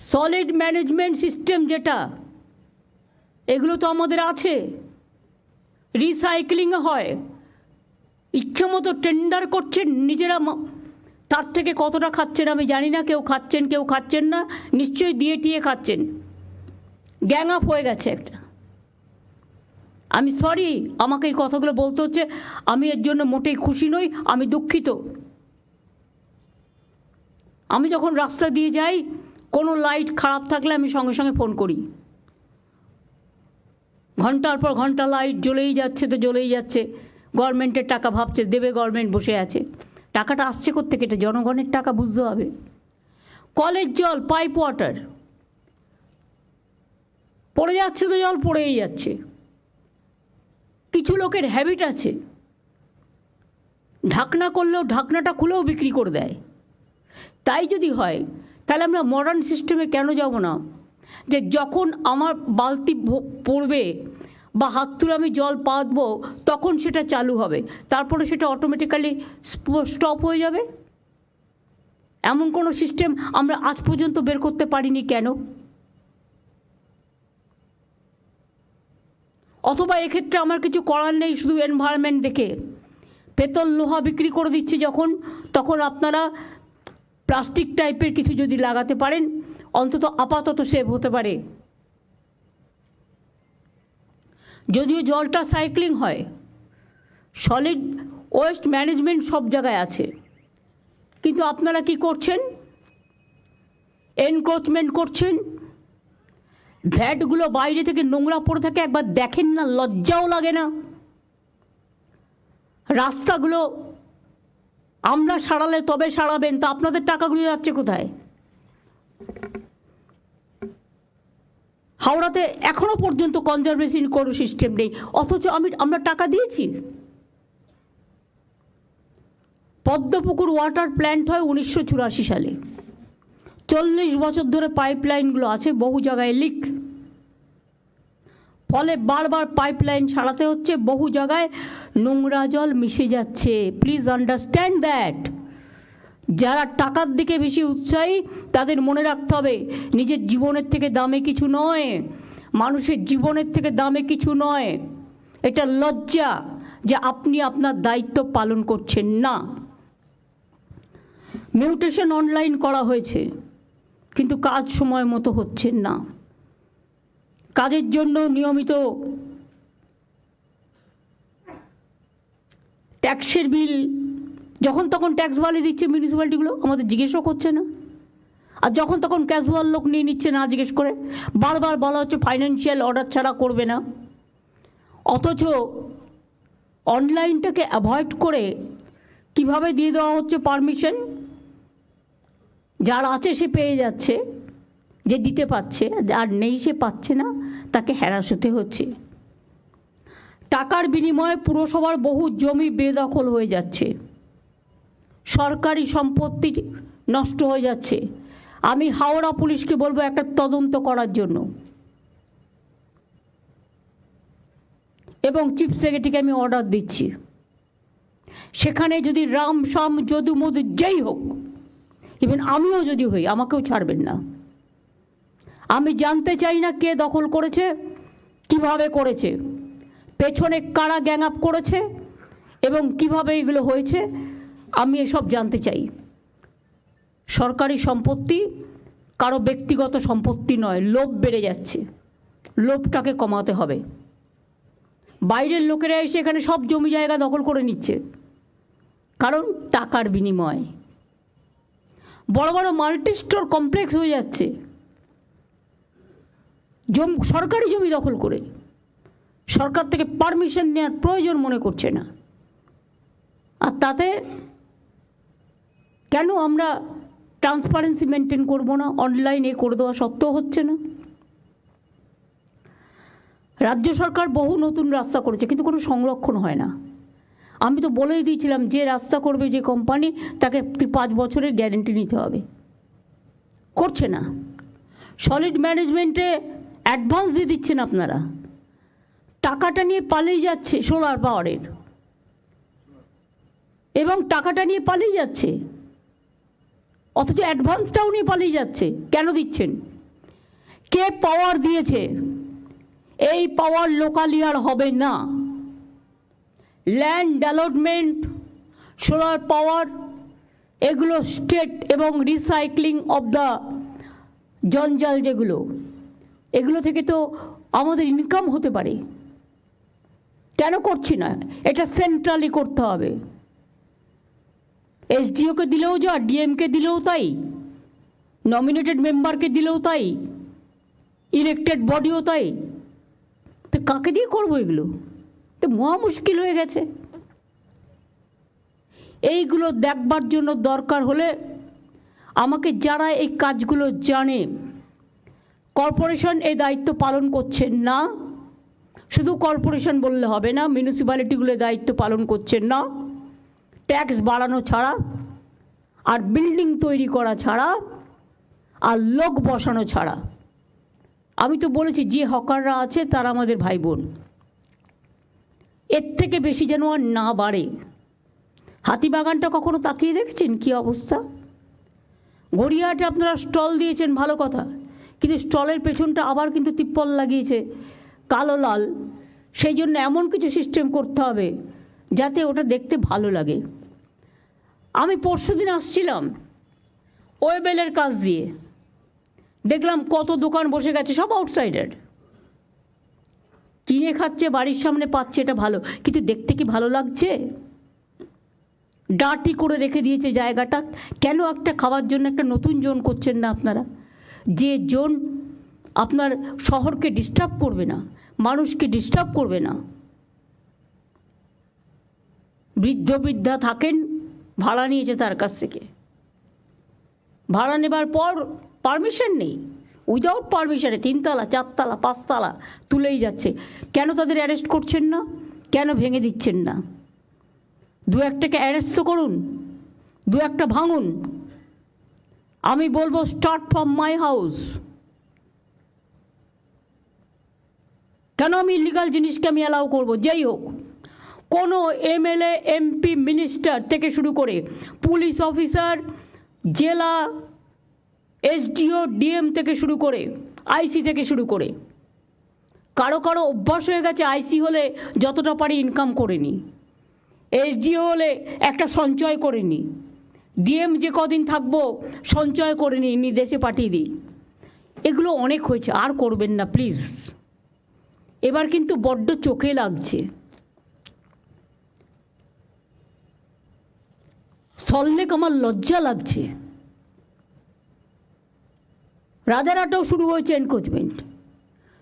Solid management system যেটা, এগুলো তো আমাদের আছে। রিসাইক্লিং হয়, ইচ্ছা মতো টেন্ডার করছেন নিজেরা, তার থেকে কতটা খাচ্ছেন আমি জানি না। কেউ খাচ্ছেন কেউ খাচ্ছেন না, নিশ্চয়ই দিয়ে টিয়ে খাচ্ছেন। গ্যাং আপ হয়ে গেছে একটা। আমি সরি, আমাকে এই কথাগুলো বলতে হচ্ছে, আমি এর জন্য মোটেই খুশি নই, আমি দুঃখিত। আমি যখন রাস্তা দিয়ে যাই, কোনো লাইট খারাপ থাকলে আমি সঙ্গে সঙ্গে ফোন করি। ঘন্টার পর ঘন্টা লাইট জ্বলেই যাচ্ছে তো জ্বলেই যাচ্ছে। গভর্নমেন্টের টাকা ভাবছে দেবে, গভর্নমেন্ট বসে আছে। টাকাটা আসছে কোত্থেকে? এটা জনগণের টাকা, বুঝতে হবে। কলের জল, পাইপ ওয়াটার, পড়ে যাচ্ছে তো জল পড়েই যাচ্ছে। কিছু লোকের হ্যাবিট আছে, ঢাকনা করলেও ঢাকনাটা খুলেও বিক্রি করে দেয়। তাই যদি হয় তাহলে আমরা মডার্ন সিস্টেমে কেন যাব না? যে যখন আমার বালতি পড়বে বা হাত তুলে আমি জল পাতবো, তখন সেটা চালু হবে, তারপরে সেটা অটোমেটিক্যালি স্টপ হয়ে যাবে। এমন কোনো সিস্টেম আমরা আজ পর্যন্ত বের করতে পারিনি কেন? অথবা এক্ষেত্রে আমার কিছু করার নেই, শুধু এনভায়রনমেন্ট দেখে পেতল লোহা বিক্রি করে দিচ্ছে যখন, তখন আপনারা প্লাস্টিক টাইপের কিছু যদি লাগাতে পারেন, অন্তত আপাতত সেভ হতে পারে। যদিও জলটা সাইক্লিং হয়, সলিড ওয়েস্ট ম্যানেজমেন্ট সব জায়গায় আছে, কিন্তু আপনারা কি করছেন? এনক্রোচমেন্ট করছেন। ভ্যাটগুলো বাইরে থেকে নোংরা পড়ে থাকে, একবার দেখেন না? লজ্জাও লাগে না? রাস্তাগুলো আমরা সারালে তবে সারাবেন, তা আপনাদের টাকাগুলো যাচ্ছে কোথায়? হাওড়াতে এখনো পর্যন্ত কনজারভেশন কোনো সিস্টেম নেই, অথচ আমরা টাকা দিয়েছি। পদ্মপুকুর ওয়াটার প্ল্যান্ট হয় 1984 সালে। 40 বছর ধরে পাইপলাইনগুলো আছে, বহু জায়গায় লিক, ফলে বারবার পাইপলাইন সারাতে হচ্ছে, বহু জায়গায় নোংরা জল মিশে যাচ্ছে। Please understand that. যারা টাকার দিকে বেশি উৎসাহী তাদের মনে রাখতে হবে, নিজের জীবনের থেকে দামে কিছু নয়, মানুষের জীবনের থেকে দামে কিছু নয়। এটা লজ্জা যে আপনি আপনার দায়িত্ব পালন করছেন না। মিউটেশন অনলাইন করা হয়েছে, কিন্তু কাজ সময় মতো হচ্ছে না। কাজের জন্য নিয়মিত ট্যাক্সের বিল যখন তখন ট্যাক্স বাড়িয়ে দিচ্ছে মিউনিসিপ্যালিটিগুলো, আমাদের জিজ্ঞেসও করছে না। আর যখন তখন ক্যাজুয়াল লোক নিয়ে নিচ্ছে না জিজ্ঞেস করে। বারবার বলা হচ্ছে ফাইন্যান্সিয়াল অর্ডার ছাড়া করবে না, অথচ অনলাইনটাকে অ্যাভয়েড করে কিভাবে দিয়ে দেওয়া হচ্ছে পারমিশন। যার আছে সে পেয়ে যাচ্ছে, যে দিতে পারছে, আর নেই সে পাচ্ছে না, তাকে হ্যারাস হতে হচ্ছে। টাকার বিনিময়ে পুরসভার বহু জমি বেদখল হয়ে যাচ্ছে, সরকারি সম্পত্তি নষ্ট হয়ে যাচ্ছে। আমি হাওড়া পুলিশকে বলবো একটা তদন্ত করার জন্য, এবং চিফ সেক্রেটারিকে আমি অর্ডার দিচ্ছি, সেখানে যদি রাম শাম যদু মধু যেই হোক, ইভেন আমিও যদি হই, আমাকেও ছাড়বেন না। আমি জানতে চাই না কে দখল করেছে, কিভাবে করেছে, পেছনে কারা গ্যাং আপ করেছে এবং কিভাবে এগুলো হয়েছে, আমি এসব জানতে চাই। সরকারি সম্পত্তি কারো ব্যক্তিগত সম্পত্তি নয়। লোভ বেড়ে যাচ্ছে, লোভটাকে কমাতে হবে। বাইরের লোকেরা এসে এখানে সব জমি জায়গা দখল করে নিচ্ছে, কারণ টাকার বিনিময়। বড় বড় মাল্টি স্টোর কমপ্লেক্স হয়ে যাচ্ছে সরকারি জমি দখল করে, সরকার থেকে পারমিশন নেওয়ার প্রয়োজন মনে করছে না। আর তাতে কেন আমরা ট্রান্সপারেন্সি মেনটেন করব না? অনলাইনে করে দেওয়া সত্ত্বেও হচ্ছে না। রাজ্য সরকার বহু নতুন রাস্তা করেছে, কিন্তু কোনো সংরক্ষণ হয় না। আমি তো বলেই দিয়েছিলাম, যে রাস্তা করবে যে কোম্পানি, তাকে 5 বছরের গ্যারেন্টি নিতে হবে, করছে না। সলিড ম্যানেজমেন্টে অ্যাডভান্স দিয়ে দিচ্ছেন আপনারা, টাকাটা নিয়ে পালিয়ে যাচ্ছে সোলার পাওয়ারের, এবং টাকাটা নিয়ে পালিয়ে যাচ্ছে। অথচ অ্যাডভান্সটাও নিয়ে পালিয়ে যাচ্ছে। কেন দিচ্ছেন? কে পাওয়ার দিয়েছে? এই পাওয়ার লোকালি আর হবে না। ল্যান্ড ডেভেলপমেন্ট, সোলার পাওয়ার, এগুলো স্টেট এবং রিসাইক্লিং অফ দ্য জঞ্জাল যেগুলো, এগুলো থেকে তো আমাদের ইনকাম হতে পারে। কেন করছি না? এটা সেন্ট্রালি করতে হবে। এসডিওকে দিলেও যা, ডিএমকে দিলেও তাই, নমিনেটেড মেম্বারকে দিলেও তাই, ইলেক্টেড বডিও তাই। তো কাকে দিয়ে করবো এগুলো? তো মহা মুশকিল হয়ে গেছে। এইগুলো দেখবার জন্য দরকার হলে আমাকে যারা এই কাজগুলো জানে, কর্পোরেশন এই দায়িত্ব পালন করছেন না, শুধু কর্পোরেশন বললে হবে না, মিউনিসিপ্যালিটিগুলো দায়িত্ব পালন করছেন না, ট্যাক্স বাড়ানো ছাড়া আর বিল্ডিং তৈরি করা ছাড়া আর লোক বসানো ছাড়া। আমি তো বলেছি যে হকাররা আছে তারা আমাদের ভাই বোন, এর থেকে বেশি যেন আর না বাড়ে। হাতিবাগানটা কখনো তাকিয়ে দেখেছেন কি অবস্থা? গড়িয়াহাটে আপনারা স্টল দিয়েছেন, ভালো কথা, কিন্তু স্টলের পেছনটা আবার কিন্তু তিপ্পল লাগিয়েছে কালো লাল। সেই জন্য এমন কিছু সিস্টেম করতে হবে যাতে ওটা দেখতে ভালো লাগে। আমি পরশুদিন আসছিলাম ওয়েবেলের কাজ দিয়ে, দেখলাম কত দোকান বসে গেছে, সব আউটসাইডার, কিনে খাচ্ছে, বাড়ির সামনে পাচ্ছে, এটা ভালো, কিন্তু দেখতে কি ভালো লাগছে? ডার্টি করে রেখে দিয়েছে জায়গাটা। কেন একটা খাওয়ার জন্য একটা নতুন জোন করছেন না আপনারা? যে জোন আপনার শহরকে ডিস্টার্ব করবে না, মানুষকে ডিস্টার্ব করবে না। বৃদ্ধ বৃদ্ধা থাকেন, ভাড়া নিয়েছে তার কাছ থেকে, ভাড়া নেবার পর পারমিশন নেই, উইদাউট পারমিশনে 3 তলা 4 তলা 5 তলা তুলেই যাচ্ছে। কেন তাদের অ্যারেস্ট করছেন না? কেন ভেঙে দিচ্ছেন না? 2-1টাকে অ্যারেস্ট তো করুন, 2-1টা ভাঙুন। আমি বলবো স্টার্ট ফ্রম মাই হাউস। কেন আমি ইলিগাল জিনিসকে আমি অ্যালাউ করবো? যেই হোক, কোনো এমএলএ, এমপি, মিনিস্টার থেকে শুরু করে পুলিশ অফিসার, জেলা এসডিও, ডিএম থেকে শুরু করে আইসি থেকে শুরু করে, কারো কারো অভ্যাস হয়ে গেছে আইসি হলে যতটা পারি ইনকাম করে নি, এসডিও হলে একটা সঞ্চয় করে নি, ডিএম যে কদিন থাকবো সঞ্চয় করে নি, দেশে পাঠিয়ে দিই। এগুলো অনেক হয়েছে, আর করবেন না প্লিজ। এবার কিন্তু বড্ড চোখে লাগছে। সল্লেক আমার লজ্জা লাগছে। রাজারহাটেও শুরু হয়েছে এনক্রোচমেন্ট,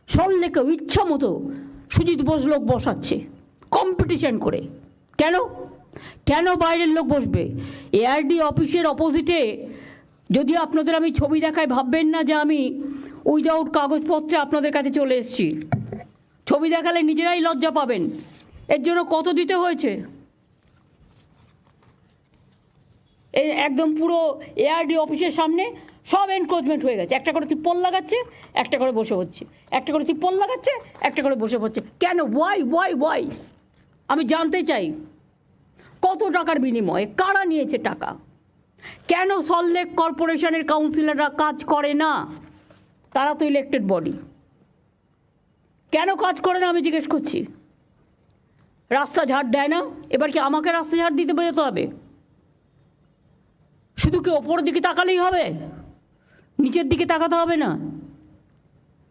সল্লেকেও ইচ্ছা মতো সুজিত বোস লোক বসাচ্ছে কম্পিটিশন করে। কেন? কেন বাইরের লোক বসবে? এআরডি অফিসের অপোজিটে, যদি আপনাদের আমি ছবি দেখাই ভাববেন না যে আমি উইদাউট কাগজপত্রে আপনাদের কাছে চলে এসেছি। ছবি দেখালে নিজেরাই লজ্জা পাবেন। এর জন্য কত দিতে হয়েছে? এই একদম পুরো এআরডি অফিসের সামনে সব এনক্রোচমেন্ট হয়ে গেছে। একটা করে তিপ্পল লাগাচ্ছে, একটা করে বসে হচ্ছে, একটা করে তিপ্পল লাগাচ্ছে, একটা করে বসে হচ্ছে। কেন? ওয়াই? আমি জানতে চাই কত টাকার বিনিময়ে কারা নিয়েছে টাকা? কেন সল্টলেক কর্পোরেশনের কাউন্সিলররা কাজ করে না? তারা তো ইলেক্টেড বডি, কেন কাজ করে না আমি জিজ্ঞেস করছি। রাস্তা ঝাড় দেয় না, এবার কি আমাকে রাস্তা ঝাড় দিতে বেরোতে হবে? শুধু কি ওপরের দিকে তাকালেই হবে? নিচের দিকে তাকাতে হবে না?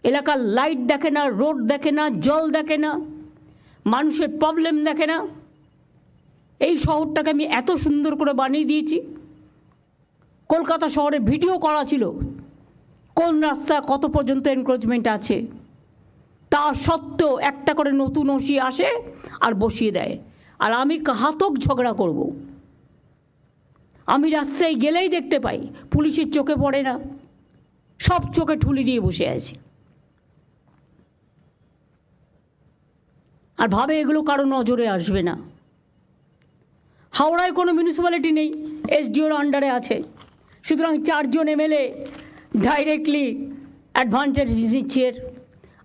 এলাকার লাইট দেখে না, রোড দেখে না, জল দেখে না, মানুষের প্রবলেম দেখে না? এই শহরটাকে আমি এত সুন্দর করে বানিয়ে দিয়েছি। কলকাতা শহরে ভিডিও করা ছিল কোন রাস্তা কত পর্যন্ত এনক্রোচমেন্ট আছে। তা সত্ত্বেও একটা করে নতুন ওসি আসে আর বসিয়ে দেয়, আর আমি ঘাতক ঝগড়া করব। আমি রাস্তায় গেলেই দেখতে পাই, পুলিশের চোখে পড়ে না, সব চোখে ঠুলি দিয়ে বসে আছে, আর ভাবে এগুলো কারো নজরে আসবে না। হাওড়ায় কোনো মিউনিসিপ্যালিটি নেই, এসডিওর আন্ডারে আছে, সুতরাং 4 জন এমএলএ ডাইরেক্টলি অ্যাডভান্টেজ নিচ্ছে।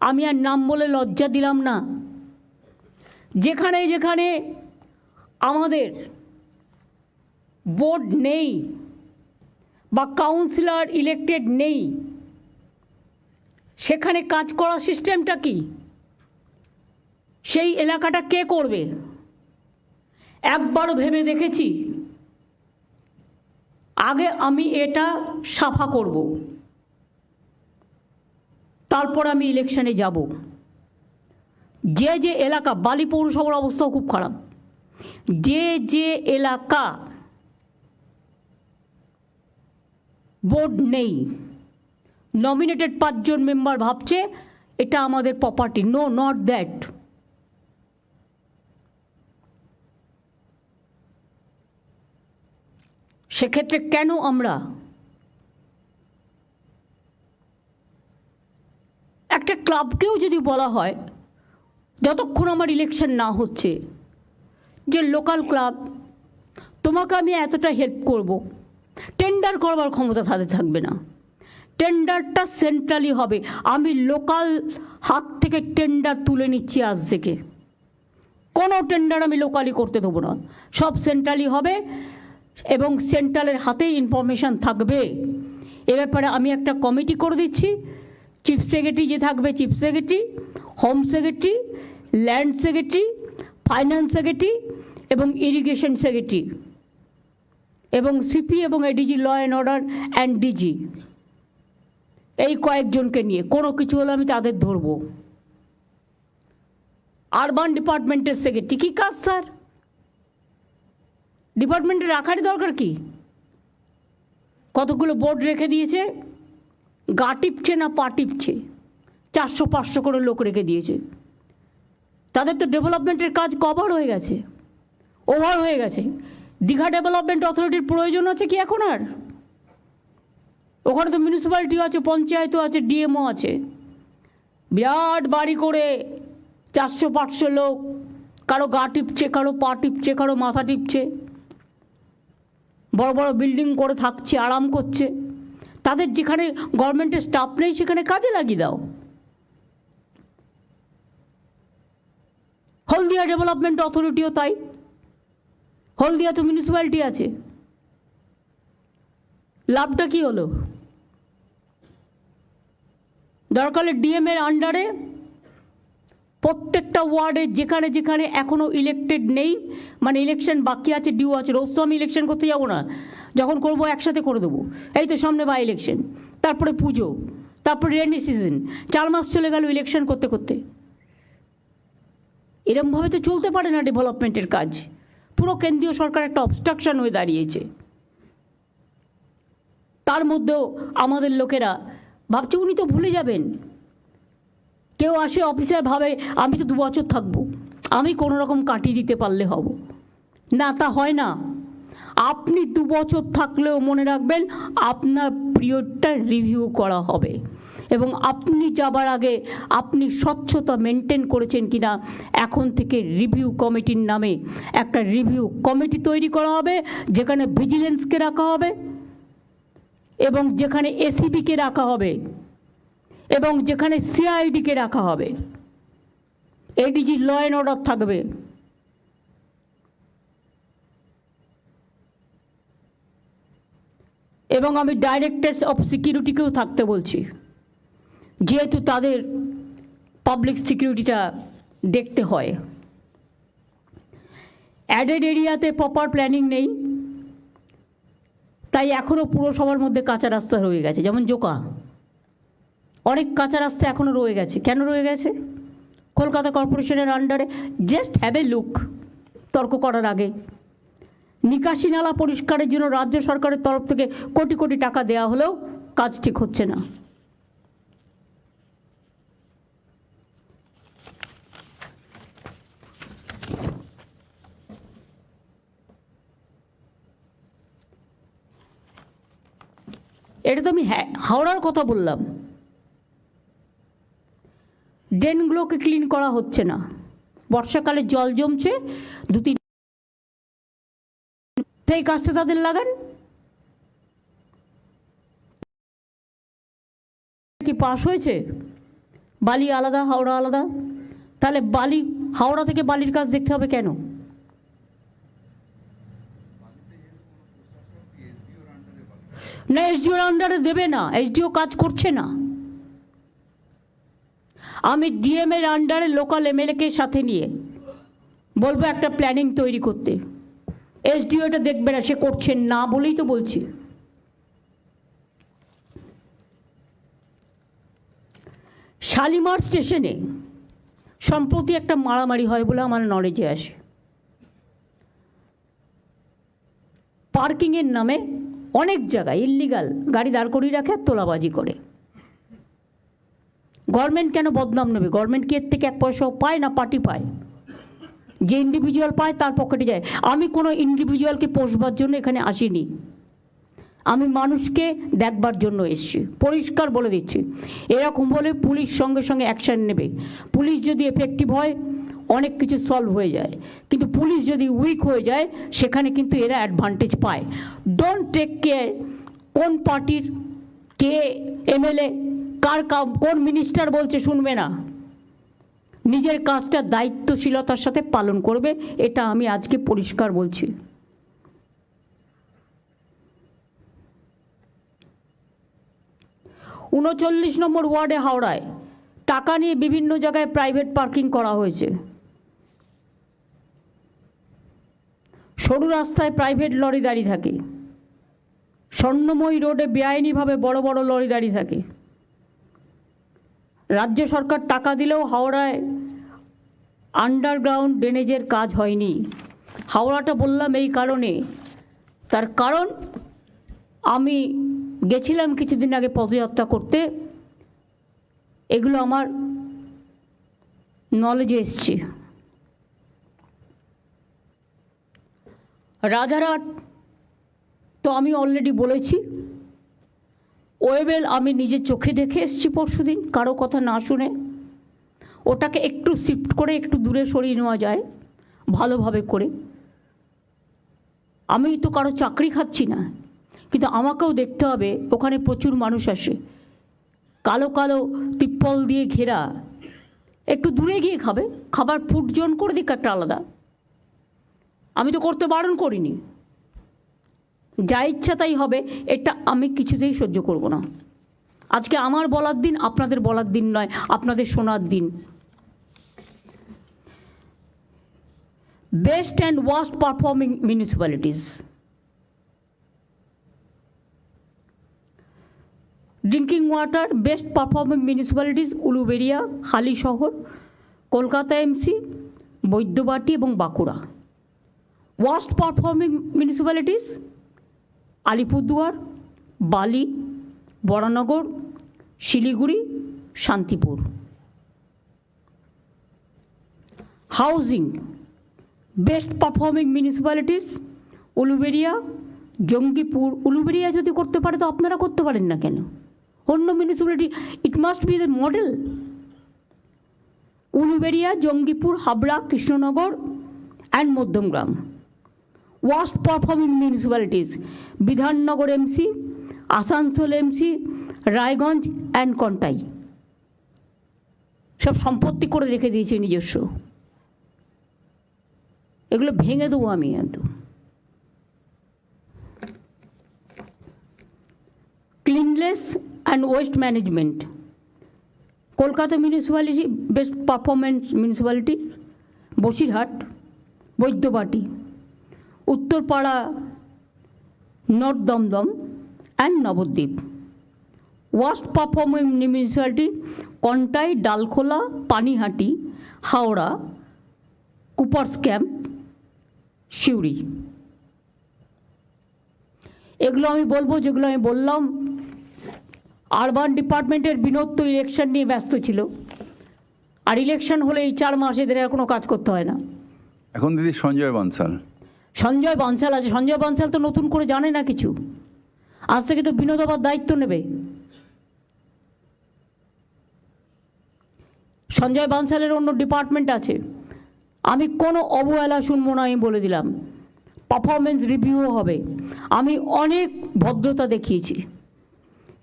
আমি আর নাম বলে লজ্জা দিলাম না। যেখানে যেখানে আমাদের বোর্ড নেই, বা কাউন্সিলর ইলেক্টেড নেই, সেখানে কাজ করার সিস্টেমটা কি? সেই এলাকাটা কে করবে? একবারও ভেবে দেখেছি আগে আমি এটা সাফা করব, তারপর আমি ইলেকশনে যাব। যে যে এলাকা, বালি পৌরসভার অবস্থাও খুব খারাপ, যে যে এলাকা বোর্ড নেই, নমিনেটেড 5 জন মেম্বার ভাবছে এটা আমাদের প্রপার্টি, নো নট দ্যাট। সেক্ষেত্রে কেন আমরা একটা ক্লাবকেও যদি বলা হয় যতক্ষণ আমার ইলেকশন না হচ্ছে যে লোকাল ক্লাব, তোমাকে আমি এতটা হেল্প করব, টেন্ডার করবার ক্ষমতা তাদের থাকবে না, টেন্ডারটা সেন্ট্রালি হবে। আমি লোকাল হাত থেকে টেন্ডার তুলে নিচ্ছি আজ থেকে, কোনো টেন্ডার আমি লোকালি করতে দেবো না, সব সেন্ট্রালি হবে এবং সেন্ট্রালের হাতেই ইনফরমেশান থাকবে। এ ব্যাপারে আমি একটা কমিটি করে দিচ্ছি, চিফ সেক্রেটারি যে থাকবে, chief secretary, home secretary, land secretary, finance secretary এবং ইরিগেশন সেক্রেটারি এবং সিপি এবং ADG, law and order and DG, এই কয়েকজনকে নিয়ে কোনো কিছু হলে আমি তাদের ধরবো। আরবান ডিপার্টমেন্টের সেক্রেটারি কী কাজ স্যার? ডিপার্টমেন্টে রাখারই দরকার কি? কতগুলো বোর্ড রেখে দিয়েছে, গা টিপছে না পা টিপছে, 400-500 করে লোক রেখে দিয়েছে। তাদের তো ডেভেলপমেন্টের কাজ কভার হয়ে গেছে, ওভার হয়ে গেছে। দীঘা ডেভেলপমেন্ট অথরিটির প্রয়োজন আছে কি এখন আর? ওখানে তো মিউনিসিপ্যালিটিও আছে, পঞ্চায়েতও আছে, ডিএমও আছে, বিরাট বাড়ি করে 400-500 লোক, কারো গা টিপছে, কারো পা টিপছে, কারো মাথা টিপছে, বড় বড় বিল্ডিং করে থাকছে, আরাম করছে। তাদের যেখানে গভর্নমেন্টের স্টাফ নেই সেখানে কাজে লাগিয়ে দাও। হলদিয়া ডেভেলপমেন্ট অথরিটিও তাই, হলদিয়া তো মিউনিসিপ্যালিটি আছে, লাভটা কি হলো? দরকার হলে ডিএমের আন্ডারে প্রত্যেকটা ওয়ার্ডে যেখানে যেখানে এখনও ইলেক্টেড নেই, মানে ইলেকশন বাকি আছে, ডিউ আছে, রোজ তো আমি ইলেকশন করতে যাবো না, যখন করবো একসাথে করে দেবো। এই তো সামনে বাই ইলেকশন, তারপরে পুজো, তারপরে রেনি সিজন, 4 মাস চলে গেল ইলেকশন করতে করতে। এরমভাবে তো চলতে পারে না ডেভেলপমেন্টের কাজ। পুরো কেন্দ্রীয় সরকার একটা অবস্ট্রাকশন হয়ে দাঁড়িয়েছে। তার মধ্যেও আমাদের লোকেরা ভাবছে উনি তো ভুলে যাবেন। কেউ আসে অফিসার ভাবে আমি তো 2 বছর থাকবো, আমি কোনো রকম কাটিয়ে দিতে পারলে হব না, তা হয় না। আপনি 2 বছর থাকলেও মনে রাখবেন আপনার পিরিয়ডটা রিভিউ করা হবে এবং আপনি যাবার আগে আপনি স্বচ্ছতা মেনটেন করেছেন কিনা এখন থেকে রিভিউ কমিটির নামে একটা রিভিউ কমিটি তৈরি করা হবে, যেখানে ভিজিলেন্সকে রাখা হবে এবং যেখানে এসিবিকে রাখা হবে এবং যেখানে সিআইডিকে রাখা হবে, এডিজি, ল অ্যান্ড অর্ডার থাকবে। এবং আমি ডাইরেক্টরস অফ সিকিউরিটিকেও থাকতে বলছি, যেহেতু তাদের পাবলিক সিকিউরিটিটা দেখতে হয়। অ্যাডেড এরিয়াতে প্রপার প্ল্যানিং নেই, তাই এখনও পুরসভার মধ্যে কাঁচা রাস্তা রয়ে গেছে, যেমন জোকা, অনেক কাঁচা রাস্তা এখনও রয়ে গেছে। কেন রয়ে গেছে? কলকাতা কর্পোরেশনের আন্ডারে। জাস্ট হ্যাভ এ লুক তর্ক করার আগে। নিকাশি নালা পরিষ্কারের জন্য রাজ্য সরকারের তরফ থেকে কোটি কোটি টাকা দেওয়া হলেও কাজ ঠিক হচ্ছে না। এটা তো আমি হাওড়ার কথা বললাম। ড্রেনগুলোকে ক্লিন করা হচ্ছে না, বর্ষাকালে জল জমছে, 2-3 এই কাজটা তাদের লাগান। কি পাস হয়েছে? বালি আলাদা, হাওড়া আলাদা, তাহলে বালি হাওড়া থেকে বালির কাজ দেখতে হবে কেন? না এসডিওর আন্ডারে দেবে না, এসডিও কাজ করছে না। আমি ডিএম এর আন্ডারে লোকাল এমএলএকে সাথে নিয়ে বলবো একটা প্ল্যানিং তৈরি করতে। এসডিও এটা দেখবে না, সে করছেন না বলেই তো বলছি। শালিমার স্টেশনে সম্প্রতি একটা মারামারি হয় বলে আমার নলেজে আসে। পার্কিংয়ের নামে অনেক জায়গায় ইল্লিগাল গাড়ি দাঁড় করিয়ে রাখে আর তোলাবাজি করে। গভর্নমেন্ট কেন বদনাম নেবে? গভর্নমেন্ট কি এর থেকে এক পয়সাও পায় না পার্টি পায়? যে ইন্ডিভিজুয়াল পায় তার পকেটে যায়। আমি কোনো ইন্ডিভিজুয়ালকে পোষবার জন্য এখানে আসিনি, আমি মানুষকে দেখবার জন্য এসেছি। পরিষ্কার বলে দিচ্ছি, এরকম বলে পুলিশ সঙ্গে সঙ্গে অ্যাকশান নেবে। পুলিশ যদি এফেক্টিভ হয় অনেক কিছু সলভ হয়ে যায়, কিন্তু পুলিশ যদি উইক হয়ে যায় সেখানে কিন্তু এরা অ্যাডভান্টেজ পায়। ডোন্ট টেক কেয়ার কোন পার্টির কে এমএলএ কার কোন মিনিস্টার বলছে শুনবে না, নিজের কাজটা দায়িত্বশীলতার সাথে পালন করবে। এটা আমি আজকে পরিষ্কার বলছি। ৩৯ নম্বর ওয়ার্ডে হাওড়ায় টাকা নিয়ে বিভিন্ন জায়গায় প্রাইভেট পার্কিং করা হয়েছে। সরু রাস্তায় প্রাইভেট লরি দাঁড়িয়ে থাকে, স্বর্ণময়ী রোডে বেআইনিভাবে বড় বড় লরি দাঁড়িয়ে থাকে। রাজ্য সরকার টাকা দিলেও হাওড়ায় আন্ডারগ্রাউন্ড ড্রেনেজের কাজ হয়নি। হাওড়াটা বললাম এই কারণে, তার কারণ আমি গেছিলাম কিছুদিন আগে পদযাত্রা করতে, এগুলো আমার নলেজে এসছে। রাজারহাট তো আমি অলরেডি বলেছি, ওয়েবেল আমি নিজের চোখে দেখে এসেছি পরশুদিন, কারো কথা না শুনে। ওটাকে একটু শিফট করে একটু দূরে সরিয়ে নেওয়া যায় ভালোভাবে করে। আমি তো কারো চাকরি খাচ্ছি না, কিন্তু আমাকেও দেখতে হবে ওখানে প্রচুর মানুষ আসে, কালো কালো তিপ্পল দিয়ে ঘেরা, একটু দূরে গিয়ে খাবে, খাবার ফুড জোন করে দিক একটা আলাদা। আমি তো করতে বারণ করিনি, যা ইচ্ছা তাই হবে, এটা আমি কিছুতেই সহ্য করব না। আজকে আমার বলার দিন, আপনাদের বলার দিন নয়, আপনাদের শোনার দিন। Best and worst performing municipalities. Drinking water best performing municipalities Uluberia, Halisahar, Kolkata MC, Baidyabati এবং Bankura. Worst performing municipalities Alipurduar, Bally, Baranagar, Siliguri, Shantipur. Housing best performing municipalities Uluberia, Jangipur. Uluberia যদি করতে পারে তো আপনারা করতে পারেন না কেন? অন্য municipality, it must be the model. Uluberia, Jangipur, Habra, Krishnanagar and Madhyamgram. Worst performing municipalities Bidhannagar MC, Asansol MC, Raiganj and Contai. সব সম্পত্তি করে রেখে দিয়েছে নিজস্ব, এগুলো ভেঙে দেবো আমি একদম। Cleanliness and waste management Kolkata municipality best performance municipalities Basirhat, Baidyabati, Uttarpara, North Dumdum and Nabadwip. Worst performing municipality Contai, Dalkhola, Panihati, Howrah, Coopers Camp, Suri. এগুলো আমি বলবো যেগুলো আমি বললাম। আরবান ডিপার্টমেন্টের বিনোদ তো ইলেকশন নিয়ে ব্যস্ত ছিল, আর ইলেকশন হলে এই 4 মাস এদের আর কোনো কাজ করতে হয় না। এখন দিদি সঞ্জয় বনসাল আছে। সঞ্জয় বনসাল তো নতুন করে জানে না কিছু, আজ থেকে তো বিনোদ আবার দায়িত্ব নেবে। সঞ্জয় বনসালের অন্য ডিপার্টমেন্ট আছে, আমি কোনো অবহেলা শুনবো না, আমি বলে দিলাম। পারফরমেন্স রিভিউও হবে। আমি অনেক ভদ্রতা দেখিয়েছি,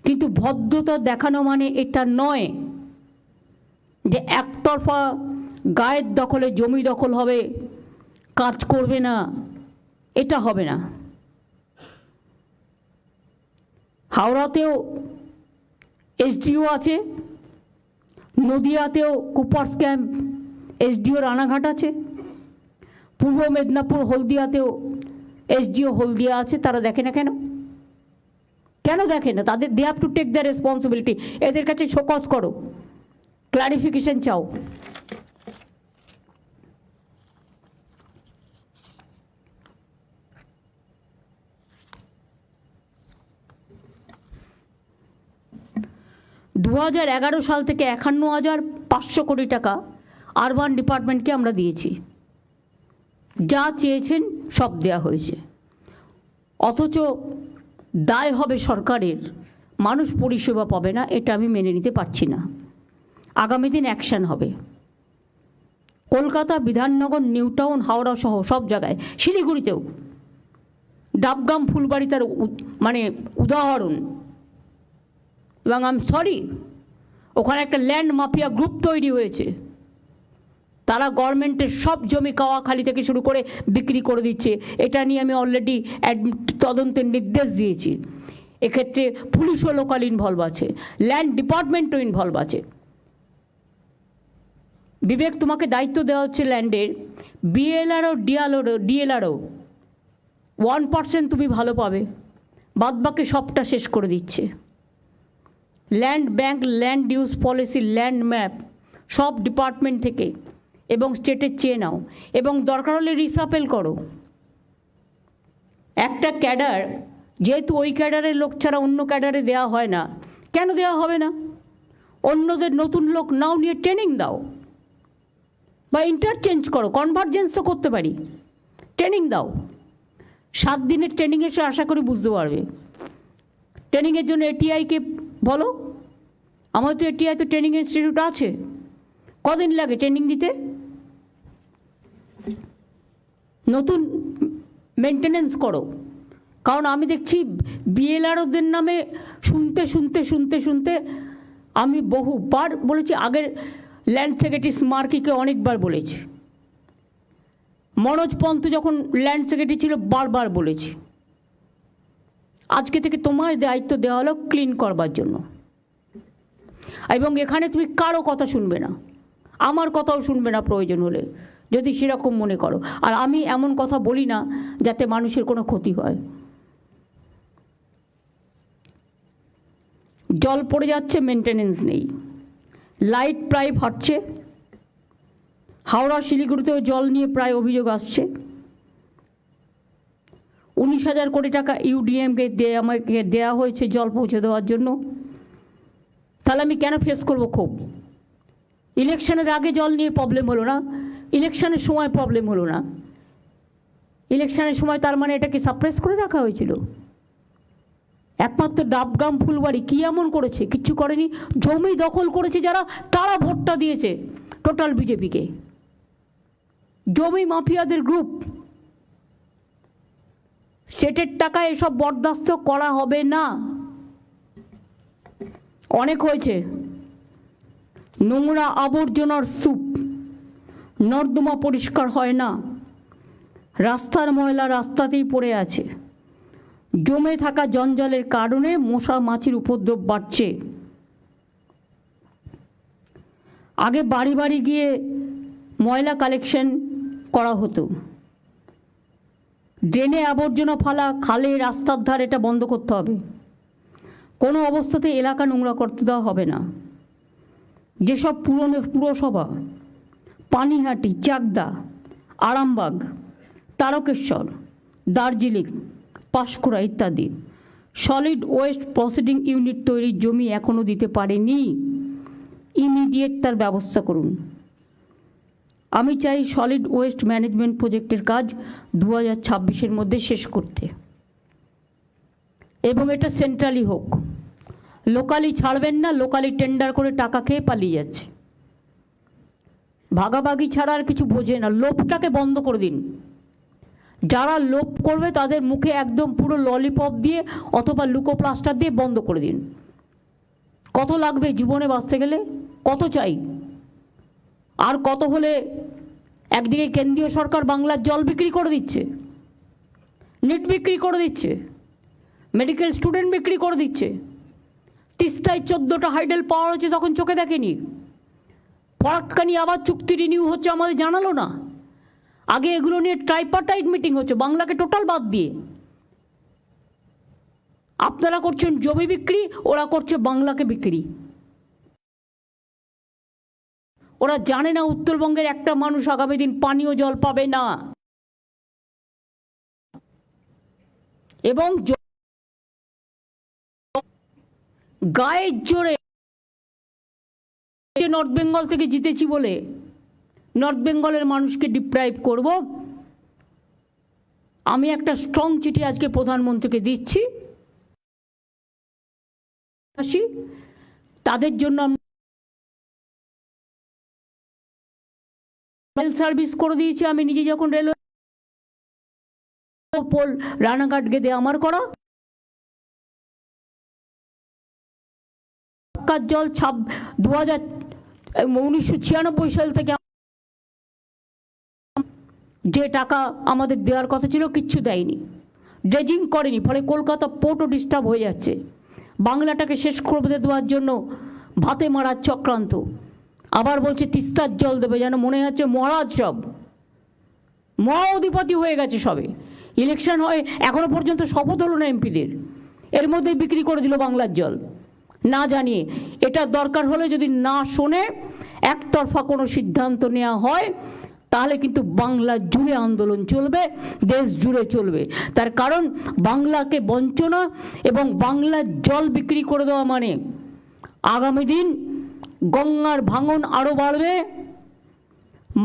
কিন্তু ভদ্রতা দেখানো মানে এটা নয় যে একতরফা গায়ের দখলে জমি দখল হবে, কাজ করবে না, এটা হবে না। হাওড়াতেও এসডিও আছে, নদিয়াতেও কুপার্স ক্যাম্প এসডিও রানাঘাট আছে, পূর্ব মেদিনীপুর হলদিয়াতেও এসডিও হলদিয়া আছে। তারা দেখে না কেন? কেন দেখে না? তাদের they have to take the responsibility. এদের কাছে শোকজ করো, ক্লারিফিকেশন চাও। দু 2011 সাল থেকে 51,500 কোটি টাকা আরবান ডিপার্টমেন্টকে আমরা দিয়েছি। যা চেয়েছেন সব দেয়া হয়েছে, অথচ দায় হবে সরকারের, মানুষ পরিষেবা পাবে না। এটা আমি মেনে নিতে পারছি না। আগামী দিন অ্যাকশন হবে। কলকাতা, বিধাননগর, নিউ টাউন, হাওড়া সহ সব জায়গায়, শিলিগুড়িতেও ডাবগ্রাম, ফুলবাড়ি তার মানে উদাহরণ। এবং আই এম সরি, ওখানে একটা ল্যান্ড মাফিয়া গ্রুপ তৈরি হয়েছে। তারা গভর্নমেন্টের সব জমি কাওয়াখালি থেকে শুরু করে বিক্রি করে দিচ্ছে। এটা নিয়ে আমি অলরেডি তদন্তের নির্দেশ দিয়েছি। এক্ষেত্রে পুলিশও লোকাল ইনভলভ আছে, ল্যান্ড ডিপার্টমেন্টও ইনভলভ আছে। বিবেক, তোমাকে দায়িত্ব দেওয়া হচ্ছে ল্যান্ডের, বিএলআরও ডিএলআরও 1% তুমি ভালো পাবে, বাদবাকি সবটা শেষ করে দিচ্ছে। Land bank, land use policy, land map সব ডিপার্টমেন্ট থেকে এবং স্টেটের চেয়ে নাও, এবং দরকার হলে রিসাপেল করো। একটা ক্যাডার, যেহেতু ওই ক্যাডারের লোক ছাড়া অন্য ক্যাডারে দেওয়া হয় না, কেন দেওয়া হবে না? অন্যদের নতুন লোক নাও, নিয়ে ট্রেনিং দাও বা ইন্টারচেঞ্জ করো, কনভার্জেন্স তো করতে পারি। ট্রেনিং দাও, 7 দিনের ট্রেনিং এসে আশা করি বুঝতে পারবে। ট্রেনিংয়ের জন্য এটিআইকে বলো, আমাদের তো এটিআই তো ট্রেনিং ইনস্টিটিউট আছে। কদিন লাগে ট্রেনিং দিতে? নতুন মেনটেনেন্স করো। কারণ আমি দেখছি বিএলআরওদের নামে শুনতে শুনতে শুনতে শুনতে আমি বহুবার বলেছি, আগের ল্যান্ড সেক্রেটারি স্মার্কিকে অনেকবার বলেছি, মনোজ পন্ত যখন ল্যান্ড সেক্রেটারি ছিল বারবার বলেছি। আজকে থেকে তোমার দায়িত্ব দেওয়া হলো ক্লিন করবার জন্য, এবং এখানে তুমি কারো কথা শুনবে না, আমার কথাও শুনবে না প্রয়োজন হলে, যদি সেরকম মনে করো। আর আমি এমন কথা বলি না যাতে মানুষের কোনো ক্ষতি হয়। জল পড়ে যাচ্ছে, মেনটেনেন্স নেই, লাইট প্রায় ফাটছে। হাওড়া শিলিগুড়িতেও জল নিয়ে প্রায় অভিযোগ আসছে। 19,000 কোটি টাকা ইউডিএমকে আমাকে দেওয়া হয়েছে জল পৌঁছে দেওয়ার জন্য। তাহলে আমি কেন ফেস করবো ক্ষোভ? ইলেকশনের আগে জল নিয়ে প্রবলেম হলো না, ইলেকশনের সময় প্রবলেম হলো না। ইলেকশনের সময় তার মানে এটাকে সাপ্রেস করে রাখা হয়েছিল? একমাত্র ডাবগ্রাম, ফুলবাড়ি কী এমন করেছে? কিচ্ছু করেনি। জমি দখল করেছে যারা, তারা ভোটটা দিয়েছে টোটাল বিজেপিকে। জমি মাফিয়াদের গ্রুপ। স্টেটের টাকায় এসব বরদাস্ত করা হবে না। অনেক হয়েছে। নোংরা আবর্জনার স্তূপ, নর্দমা পরিষ্কার হয় না, রাস্তার ময়লা রাস্তাতেই পড়ে আছে, জমে থাকা জঞ্জালের কারণে মশা মাছির উপদ্রব বাড়ছে। আগে বাড়ি বাড়ি গিয়ে ময়লা কালেকশন করা হতো। ড্রেনে আবর্জনা ফালা, খালে, রাস্তার ধার, এটা বন্ধ করতে হবে। কোনো অবস্থাতে এলাকা নোংরা করতে দেওয়া হবে না। যেসব পুরসভা, পানিহাটি, চাকদা, আরামবাগ, তারকেশ্বর, দার্জিলিং, পাঁশকুড়া ইত্যাদি সলিড ওয়েস্ট প্রসেসিং ইউনিট তৈরির জমি এখনও দিতে পারেনি, ইমিডিয়েট তার ব্যবস্থা করুন। আমি চাই সলিড ওয়েস্ট ম্যানেজমেন্ট প্রজেক্টের কাজ 2026-এর মধ্যে শেষ করতে, এবং এটা সেন্ট্রালি হোক। লোকালি ছাড়বেন না, লোকালি টেন্ডার করে টাকা খেয়ে পালিয়ে যাচ্ছে। ভাগাভাগি ছাড়া আর কিছু বোঝে না। লোভটাকে বন্ধ করে দিন। যারা লোভ করবে তাদের মুখে একদম পুরো ললিপপ দিয়ে অথবা লুকো প্লাস্টার দিয়ে বন্ধ করে দিন। কত লাগবে জীবনে বাঁচতে গেলে? কত চাই? আর কত হলে একদিকে কেন্দ্রীয় সরকার বাংলার জল বিক্রি করে দিচ্ছে, নেট বিক্রি করে দিচ্ছে, মেডিকেল স্টুডেন্ট বিক্রি করে দিচ্ছে। তিস্তায় 14টা হাইডেল পাওয়ার হচ্ছে, তখন চোখে দেখেনি। ফরাক্কানি আবার চুক্তি রিনিউ হচ্ছে, আমাদের জানালো না। আগে এগুলো নিয়ে ট্রাইপার্টাইট মিটিং হচ্ছে, বাংলাকে টোটাল বাদ দিয়ে। আপনারা করছেন জমি বিক্রি, ওরা করছে বাংলাকে বিক্রি। ওরা জানে না উত্তরবঙ্গের একটা মানুষ আগামী দিন পানীয় জল পাবে না। এবং গায়ের জোরে নর্থ বেঙ্গল থেকে জিতেছি বলে নর্থ বেঙ্গলের মানুষকে ডিপ্রাইভ করব, আমি একটা স্ট্রং চিঠি আজকে প্রধানমন্ত্রীকে দিচ্ছি। তাদের জন্য রেল সার্ভিস করে দিয়েছি। আমি নিজে যখন রেলওয়ে পোল রানাঘাট গেদে আমার করা, জল 1996 সাল থেকে যে টাকা আমাদের দেওয়ার কথা ছিল কিচ্ছু দেয়নি, ড্রেজিং করেনি। ফলে কলকাতা পোর্টও ডিস্টার্ব হয়ে যাচ্ছে। বাংলাটাকে শেষ করে দেওয়ার জন্য ভাতে মারার চক্রান্ত। আবার বলছে তিস্তার জল দেবে, যেন মনে হচ্ছে মহারাজ সব মহা অধিপতি হয়ে গেছে সবে। ইলেকশন হয় এখনো পর্যন্ত শপথ হলো না এমপিদের, এর মধ্যে বিক্রি করে দিল বাংলার জল না জানিয়ে। এটা দরকার হলে যদি না শোনে একতরফা কোনো সিদ্ধান্ত নেওয়া হয়, তাহলে কিন্তু বাংলা জুড়ে আন্দোলন চলবে, দেশ জুড়ে চলবে। তার কারণ বাংলাকে বঞ্চনা এবং বাংলার জল বিক্রি করে দেওয়া মানে আগামী দিন গঙ্গার ভাঙন আরও বাড়বে,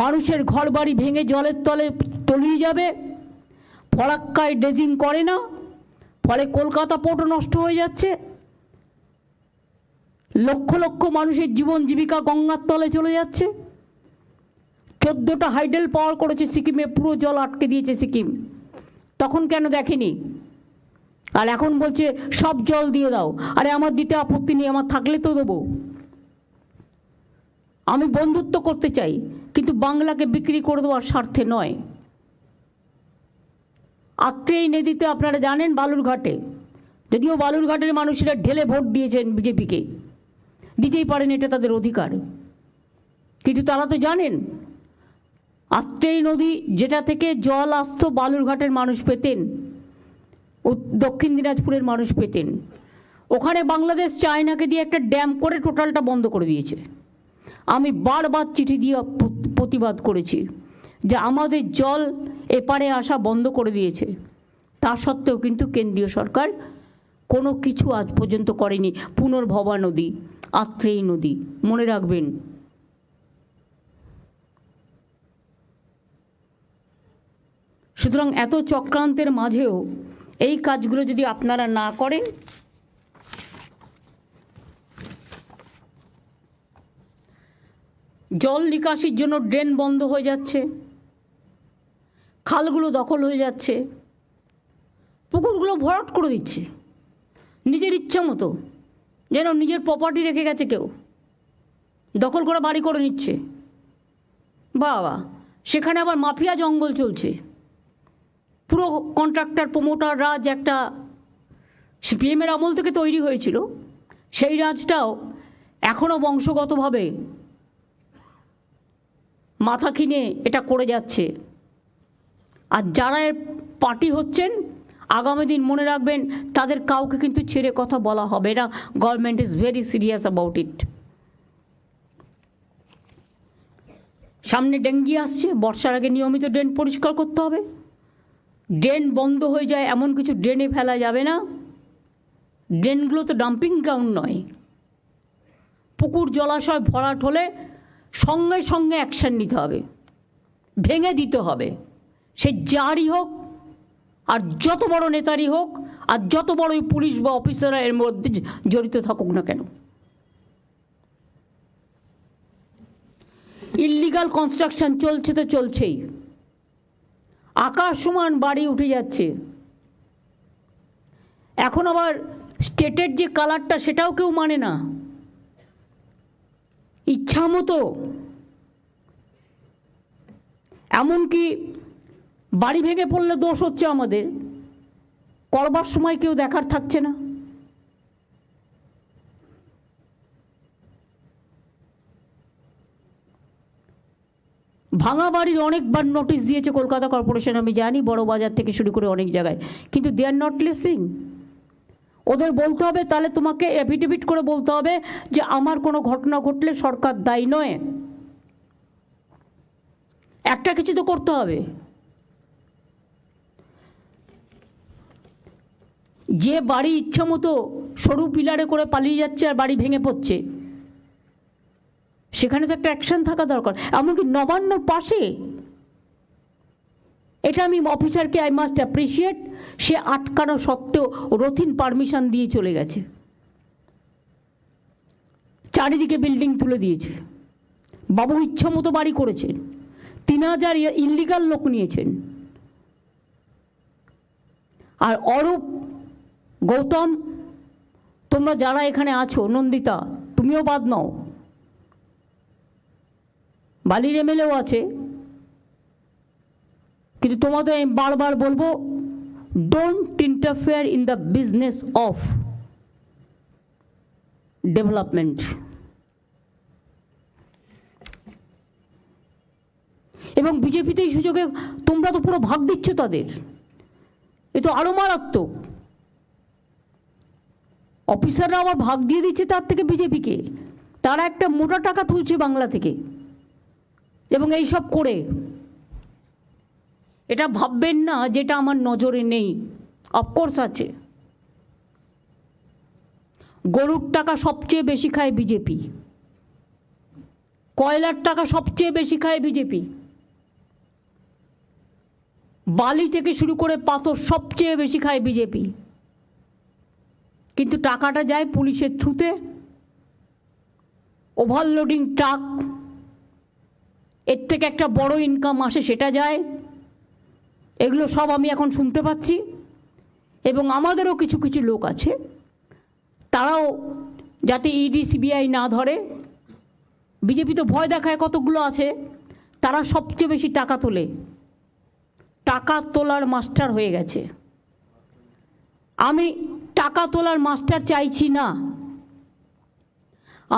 মানুষের ঘর বাড়ি ভেঙে জলের তলে তলিয়ে যাবে। ফরাক্কায় ড্রেজিং করে না, ফলে কলকাতা পোর্টও নষ্ট হয়ে যাচ্ছে। লক্ষ লক্ষ মানুষের জীবন জীবিকা গঙ্গার তলে চলে যাচ্ছে। 14টা হাইডেল পাওয়ার করেছে সিকিমে, পুরো জল আটকে দিয়েছে সিকিম। তখন কেন দেখেনি? আর এখন বলছে সব জল দিয়ে দাও। আরে আমার দিতে আপত্তি নেই, আমার থাকলে তো দেবো। আমি বন্ধুত্ব করতে চাই, কিন্তু বাংলাকে বিক্রি করে দেওয়ার স্বার্থে নয়। আত্রেই নদীতে আপনারা জানেন বালুরঘাটে, যদিও বালুরঘাটের মানুষেরা ঢেলে ভোট দিয়েছেন বিজেপিকে, দিতেই পারেন, এটা তাদের অধিকার। কিন্তু তারা তো জানেন আত্রেই নদী যেটা থেকে জল আসতো বালুরঘাটের মানুষ পেতেন, দক্ষিণ দিনাজপুরের মানুষ পেতেন। ওখানে বাংলাদেশ চায়নাকে দিয়ে একটা ড্যাম করে টোটালটা বন্ধ করে দিয়েছে। আমি বারবার চিঠি দিয়ে প্রতিবাদ করেছি যে আমাদের জল এপারে আসা বন্ধ করে দিয়েছে। তা সত্ত্বেও কিন্তু কেন্দ্রীয় সরকার কোনো কিছু আজ পর্যন্ত করেনি। পুনর্ভবা নদী, আত্রেই নদী, মনে রাখবেন। সুতরাং এত চক্রান্তের মাঝেও এই কাজগুলো যদি আপনারা না করেন, জল নিকাশির জন্য ড্রেন বন্ধ হয়ে যাচ্ছে, খালগুলো দখল হয়ে যাচ্ছে, পুকুরগুলো ভরাট করে দিচ্ছে নিজের ইচ্ছা মতো, যেন নিজের প্রপার্টি রেখে গেছে কেউ, দখল করে বাড়ি করে নিচ্ছে। বাবা, সেখানে আবার মাফিয়া জঙ্গল চলছে। পুরো কন্ট্রাক্টর প্রমোটার রাজ একটা সিপিএমের আমল থেকে তৈরি হয়েছিল, সেই রাজটাও এখনও বংশগতভাবে মাথা কিনে এটা করে যাচ্ছে। আর যারা এর পার্টি হচ্ছেন, আগামী দিন মনে রাখবেন তাদের কাউকে কিন্তু ছেড়ে কথা বলা হবে না। Government is very serious about it. সামনে ডেঙ্গি আসছে, বর্ষার আগে নিয়মিত ড্রেন পরিষ্কার করতে হবে। ড্রেন বন্ধ হয়ে যায় এমন কিছু ড্রেনে ফেলা যাবে না। ড্রেনগুলো তো ডাম্পিং গ্রাউন্ড নয়। পুকুর জলাশয় ভরাট হলে সঙ্গে সঙ্গে অ্যাকশান নিতে হবে, ভেঙে দিতে হবে। সে যারই হোক, আর যত বড় নেতারই হোক, আর যত বড়ই পুলিশ বা অফিসাররা এর মধ্যে জড়িত থাকুক না কেন। ইল্লিগাল কনস্ট্রাকশন চলছে তো চলছেই, আকাশ সমান বাড়ি উঠে যাচ্ছে। এখন আবার স্টেটের যে কালারটা সেটাও কেউ মানে না, ইচ্ছা মতো। এমনকি বাড়ি ভেঙে পড়লে দোষ হচ্ছে আমাদের, করবার সময় কেউ দেখার থাকছে না। ভাঙা বাড়ির অনেকবার নোটিশ দিয়েছে কলকাতা কর্পোরেশন, আমি জানি, বড় বাজার থেকে শুরু করে অনেক জায়গায়, কিন্তু দে আর নট লিসনিং। ওদের বলতে হবে, তাহলে তোমাকে এফিডেভিট করে বলতে হবে যে আমার কোনো ঘটনা ঘটলে সরকার দায়ী নয়। একটা কিছু তো করতে হবে। যে বাড়ি ইচ্ছা মতো সরু পিলারে করে পালিয়ে যাচ্ছে আর বাড়ি ভেঙে পড়ছে, সেখানে তো একটা অ্যাকশন থাকা দরকার। এমনকি নবান্নর পাশে, এটা আমি অফিসারকে আই মাস্ট অ্যাপ্রিসিয়েট, সে আটকানো সত্ত্বেও রথিন পারমিশন দিয়ে চলে গেছে, চারিদিকে বিল্ডিং তুলে দিয়েছে। বাবু ইচ্ছা মতো বাড়ি করেছেন, 3000 ইনলিগাল লোক নিয়েছেন। আর অরূপ, গৌতম, তোমরা যারা এখানে আছো, নন্দিতা তুমিও বাদ নাও, বালির এমএলএও আছে, কিন্তু তোমাদের আমি বারবার বলবো, don't interfere in the business of development. এবং বিজেপিতে এই সুযোগে তোমরা তো পুরো ভাগ দিচ্ছ তাদের, এ তো আরো মারাত্মক। অফিসাররা আবার ভাগ দিয়ে দিচ্ছে তার থেকে বিজেপিকে, তারা একটা মোটা টাকা তুলছে বাংলা থেকে। এবং এই সব করে এটা ভাববেন না যেটা আমার নজরে নেই, অফকোর্স আছে। গরুর টাকা সবচেয়ে বেশি খায় বিজেপি, কয়লার টাকা সবচেয়ে বেশি খায় বিজেপি, বালি থেকে শুরু করে পাথর সবচেয়ে বেশি খায় বিজেপি। কিন্তু টাকাটা যায় পুলিশের থ্রুতে, ওভারলোডিং ট্রাক, এর থেকে একটা বড় ইনকাম আসে, সেটা যায়। এগুলো সব আমি এখন শুনতে পাচ্ছি। এবং আমাদেরও কিছু কিছু লোক আছে, তারাও যাতে ইডি সিবিআই না ধরে, বিজেপি তো ভয় দেখায় কতগুলো আছে, তারা সবচেয়ে বেশি টাকা তোলে, টাকা তোলার মাস্টার হয়ে গেছে। আমি টাকা তোলার মাস্টার চাইছি না,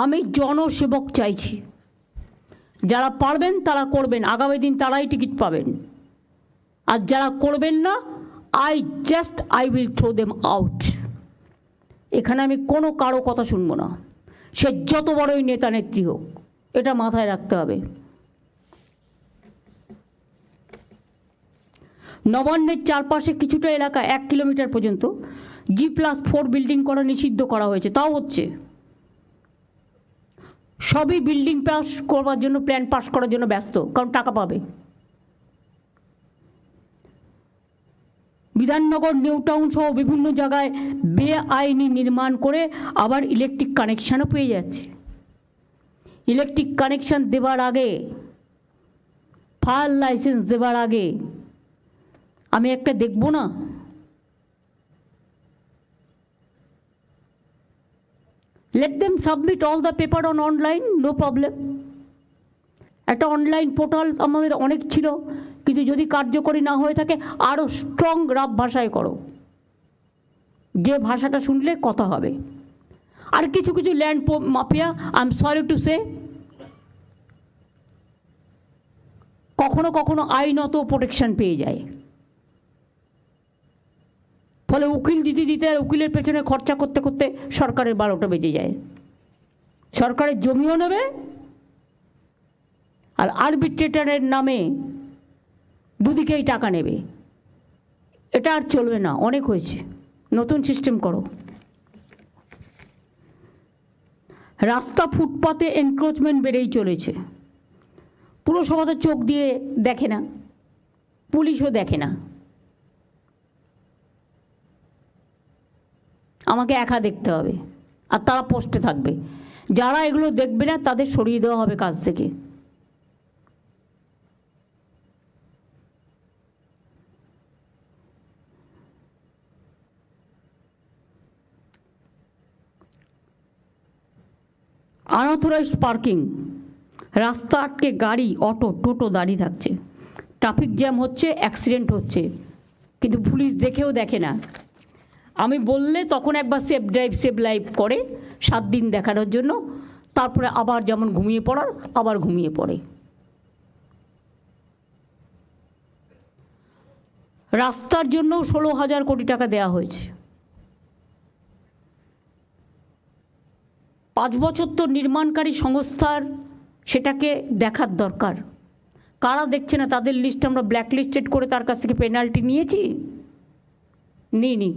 আমি জনসেবক চাইছি। যারা পারবেন তারা করবেন, আগামী দিন তারাই টিকিট পাবেন। আর যারা করবেন না, I will throw them out. এখানে আমি কোনো কারো কথা শুনবো না, সে যত বড়ই নেতা নেত্রী হোক, এটা মাথায় রাখতে হবে। নবান্নের চারপাশে কিছুটা এলাকা 1 কিলোমিটার পর্যন্ত G+4 বিল্ডিং করা নিষিদ্ধ করা হয়েছে, তাও হচ্ছে। সবই বিল্ডিং পাস করবার জন্য, প্ল্যান পাস করার জন্য ব্যস্ত, কারণ টাকা পাবে। বিধাননগর, নিউ টাউন সহ বিভিন্ন জায়গায় বেআইনি নির্মাণ করে আবার ইলেকট্রিক কানেকশানও পেয়ে যাচ্ছে। ইলেকট্রিক কানেকশান দেবার আগে, ফায়ার লাইসেন্স দেবার আগে আমি একটা দেখব না? Let them submit all the paper on online, no problem. একটা অনলাইন পোর্টাল আমাদের অনেক ছিল, কিন্তু যদি কার্যকরী না হয়ে থাকে, আরও স্ট্রং রাফ ভাষায় করো, যে ভাষাটা শুনলে কথা হবে। আর কিছু কিছু land mafia, I am sorry to say, কখনো কখনো আইনত প্রোটেকশন পেয়ে যায়, ফলে উকিল দিতে দিতে উকিলের পেছনে খরচা করতে করতে সরকারের 12টা বেজে যায়। সরকারের জমিও নেবে, আর আরবিট্রেটরের নামে দুদিকেই টাকা নেবে। এটা আর চলবে না, অনেক হয়েছে, নতুন সিস্টেম করো। রাস্তা ফুটপাতে এনক্রোচমেন্ট বেড়েই চলেছে। পুরসভাতে চোখ দিয়ে দেখে না, পুলিশও দেখে না, আমাকে একা দেখতে হবে, আর তারা পোস্টে থাকবে। যারা এগুলো দেখবে না তাদের সরিয়ে দেওয়া হবে কাজ থেকে। আনঅথরাইজড পার্কিং, রাস্তা আটকে গাড়ি, অটো, টোটো দাঁড়িয়ে থাকছে, ট্রাফিক জ্যাম হচ্ছে, অ্যাক্সিডেন্ট হচ্ছে, কিন্তু পুলিশ দেখেও দেখে না। আমি বললে তখন একবার সেভ লাইভ করে 7 দিন দেখানোর জন্য, তারপরে আবার যেমন ঘুমিয়ে পড়ার আবার ঘুমিয়ে পড়ে। রাস্তার জন্য 16,000 কোটি টাকা দেওয়া হয়েছে। 5 বছর তো নির্মাণকারী সংস্থার সেটাকে দেখার দরকার। কারা দেখছে না তাদের লিস্ট আমরা ব্ল্যাক লিস্টেড করে তার কাছ থেকে পেনাল্টি নিয়েছি? নিইনি।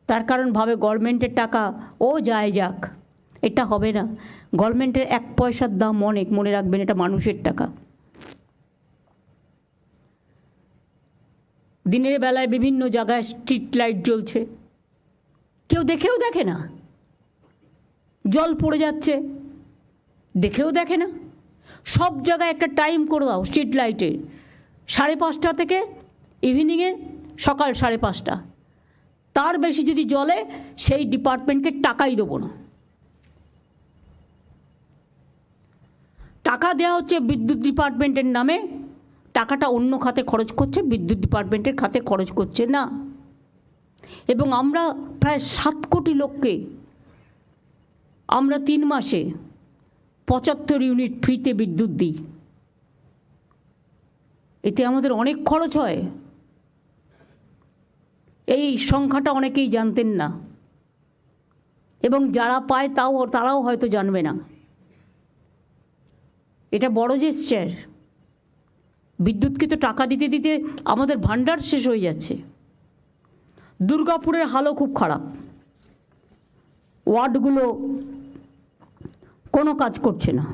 তার কারণ ভাবে গভর্নমেন্টের টাকা ও যায় যাক, এটা হবে না। গভর্নমেন্টের 1 পয়সার দাম অনেক, মনে রাখবেন, এটা মানুষের টাকা। দিনের বেলায় বিভিন্ন জায়গায় স্ট্রিট লাইট জ্বলছে, কেউ দেখেও দেখে না। জল পড়ে যাচ্ছে, দেখেও দেখে না। সব জায়গায় একটা টাইম করে দাও স্ট্রিট লাইটের, 5:30 থেকে ইভিনিংয়ে সকাল 5:30। তার বেশি যদি জ্বলে সেই ডিপার্টমেন্টকে টাকাই দেবো না। টাকা দেওয়া হচ্ছে বিদ্যুৎ ডিপার্টমেন্টের নামে, টাকাটা অন্য খাতে খরচ করছে, বিদ্যুৎ ডিপার্টমেন্টের খাতে খরচ করছে না। এবং আমরা প্রায় 7 কোটি লোককে আমরা 3 মাসে 75 ইউনিট ফ্রিতে বিদ্যুৎ দিই। এতে আমাদের অনেক খরচ হয়। এই সংখ্যাটা অনেকেই জানতেন না, এবং যারা পায় তারাও হয়তো জানবে না। এটা বড় জেস্চার। বিদ্যুৎকে তো টাকা দিতে দিতে আমাদের ভান্ডার শেষ হয়ে যাচ্ছে। দুর্গাপুরের হালও খুব খারাপ, ওয়ার্ডগুলো কোনো কাজ করছে না।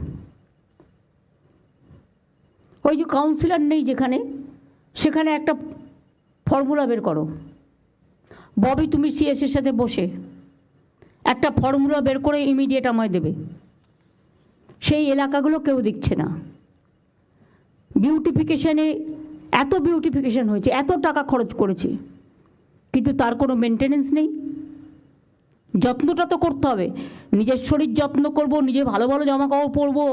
ওই যে কাউন্সিলর নেই যেখানে, সেখানে একটা ফর্মুলা বের করো। ববি, তুমি সিএসের সাথে বসে একটা ফর্মুলা বের করে ইমিডিয়েট আমায় দেবে। সেই এলাকাগুলো কেউ দেখছে না। বিউটিফিকেশানে এত বিউটিফিকেশান হয়েছে, এত টাকা খরচ করেছে, কিন্তু তার কোনো মেনটেনেন্স নেই। যত্নটা তো করতে হবে। নিজের শরীর যত্ন করব, নিজে ভালো ভালো জামা কাপড় পরবো,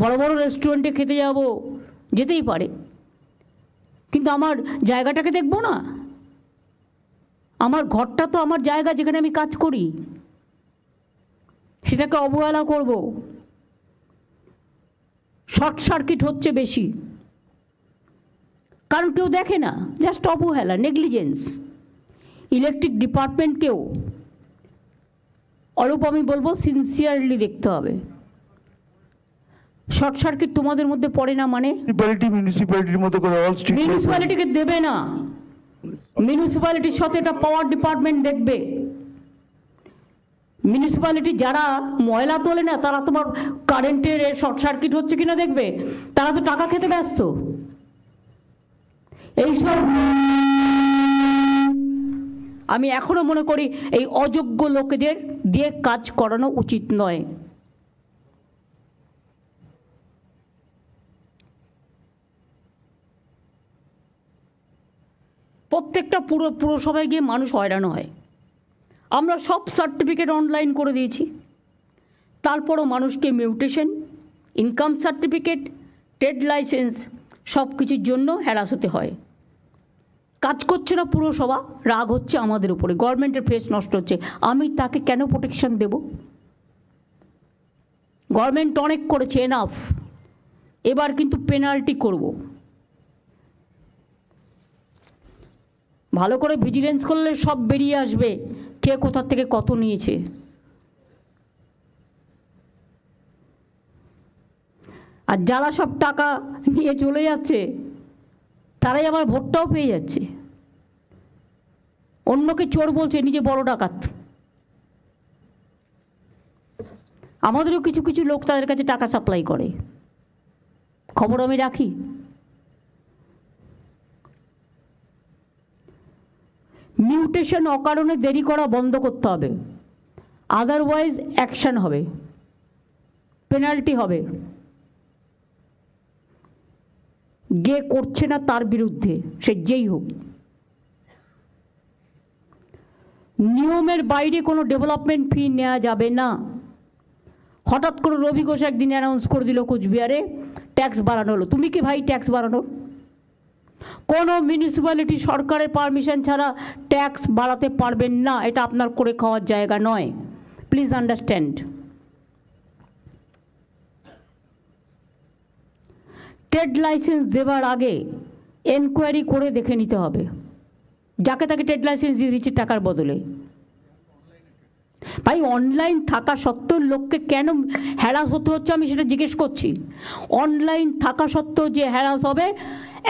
বড় বড় রেস্টুরেন্টে খেতে যাব, যেতেই পারে, কিন্তু আমার জায়গাটাকে দেখবো না। আমার ঘরটা তো আমার জায়গা, যেখানে আমি কাজ করি, সেটাকে অবহেলা করব। শর্ট সার্কিট হচ্ছে বেশি, কারণ কেউ দেখে না, জাস্ট অবহেলা, নেগলিজেন্স। ইলেকট্রিক ডিপার্টমেন্টকেও অল্প, আমি বলবো, সিনসিয়ারলি দেখতে হবে। শর্ট সার্কিট তোমাদের মধ্যে পড়ে না মানে? মিউনিসিপ্যালিটির মতো করে অল স্ট্রিট মিউনিসিপ্যালিটিকে দেবে না। মিউনিসিপ্যালিটির সাথে এটা পাওয়ার ডিপার্টমেন্ট দেখবে। মিউনিসিপ্যালিটি যারা ময়লা তোলে না, তারা তোমার কারেন্টের শর্ট সার্কিট হচ্ছে কিনা দেখবে। তারা তো টাকা খেতে ব্যস্ত। এইসব আমি এখনো মনে করি এই অযোগ্য লোকেদের দিয়ে কাজ করানো উচিত নয়। প্রত্যেকটা পুরসভায় গিয়ে মানুষ হয়রান হয়। আমরা সব সার্টিফিকেট অনলাইন করে দিয়েছি, তারপরও মানুষকে mutation, income certificate, trade licence সব কিছুর জন্য হ্যারাস হতে হয়। কাজ করছে না পুরসভা, রাগ হচ্ছে আমাদের উপরে, গভর্নমেন্টের ফেস নষ্ট হচ্ছে। আমি তাকে কেন প্রোটেকশন দেব? গভর্নমেন্ট অনেক করেছে, এনাফ। এবার কিন্তু পেনাল্টি করব। ভালো করে ভিজিলেন্স করলে সব বেরিয়ে আসবে কে কোথা থেকে কত নিয়েছে। আর যারা সব টাকা নিয়ে চলে যাচ্ছে, তারাই আবার ভোটটাও পেয়ে যাচ্ছে। অন্যকে চোর বলছে, নিজে বড় ডাকাত। আমাদেরও কিছু কিছু লোক তাদের কাছে টাকা সাপ্লাই করে, খবর আমি রাখি। মিউটেশন অকারণে দেরি করা বন্ধ করতে হবে, আদারওয়াইজ অ্যাকশন হবে, পেনাল্টি হবে। যে করছে না তার বিরুদ্ধে, সে যেই হোক। নিয়মের বাইরে কোনো ডেভেলপমেন্ট ফি নেওয়া যাবে না। হঠাৎ করে রবি ঘোষ একদিন অ্যানাউন্স করে দিল কোচবিহারে ট্যাক্স বাড়ানো হলো। তুমি কি ভাই ট্যাক্স বাড়ানোর? কোনো মিউনিসিপ্যালিটি সরকারের পারমিশন ছাড়া ট্যাক্স বাড়াতে পারবেন না, এটা আপনার করে খাওয়ার জায়গা নয়, প্লিজ আন্ডারস্ট্যান্ড। ট্রেড লাইসেন্স দেওয়ার আগে এনকোয়ারি করে দেখে নিতে হবে যাকে তাকে ট্রেড লাইসেন্স দিয়ে দিচ্ছে টাকার বদলে। ভাই অনলাইন থাকা সত্ত্বেও লোককে কেন হ্যারাস হতে হচ্ছে আমি সেটা জিজ্ঞেস করছি। অনলাইন থাকা সত্ত্বেও যে হ্যারাস হবে,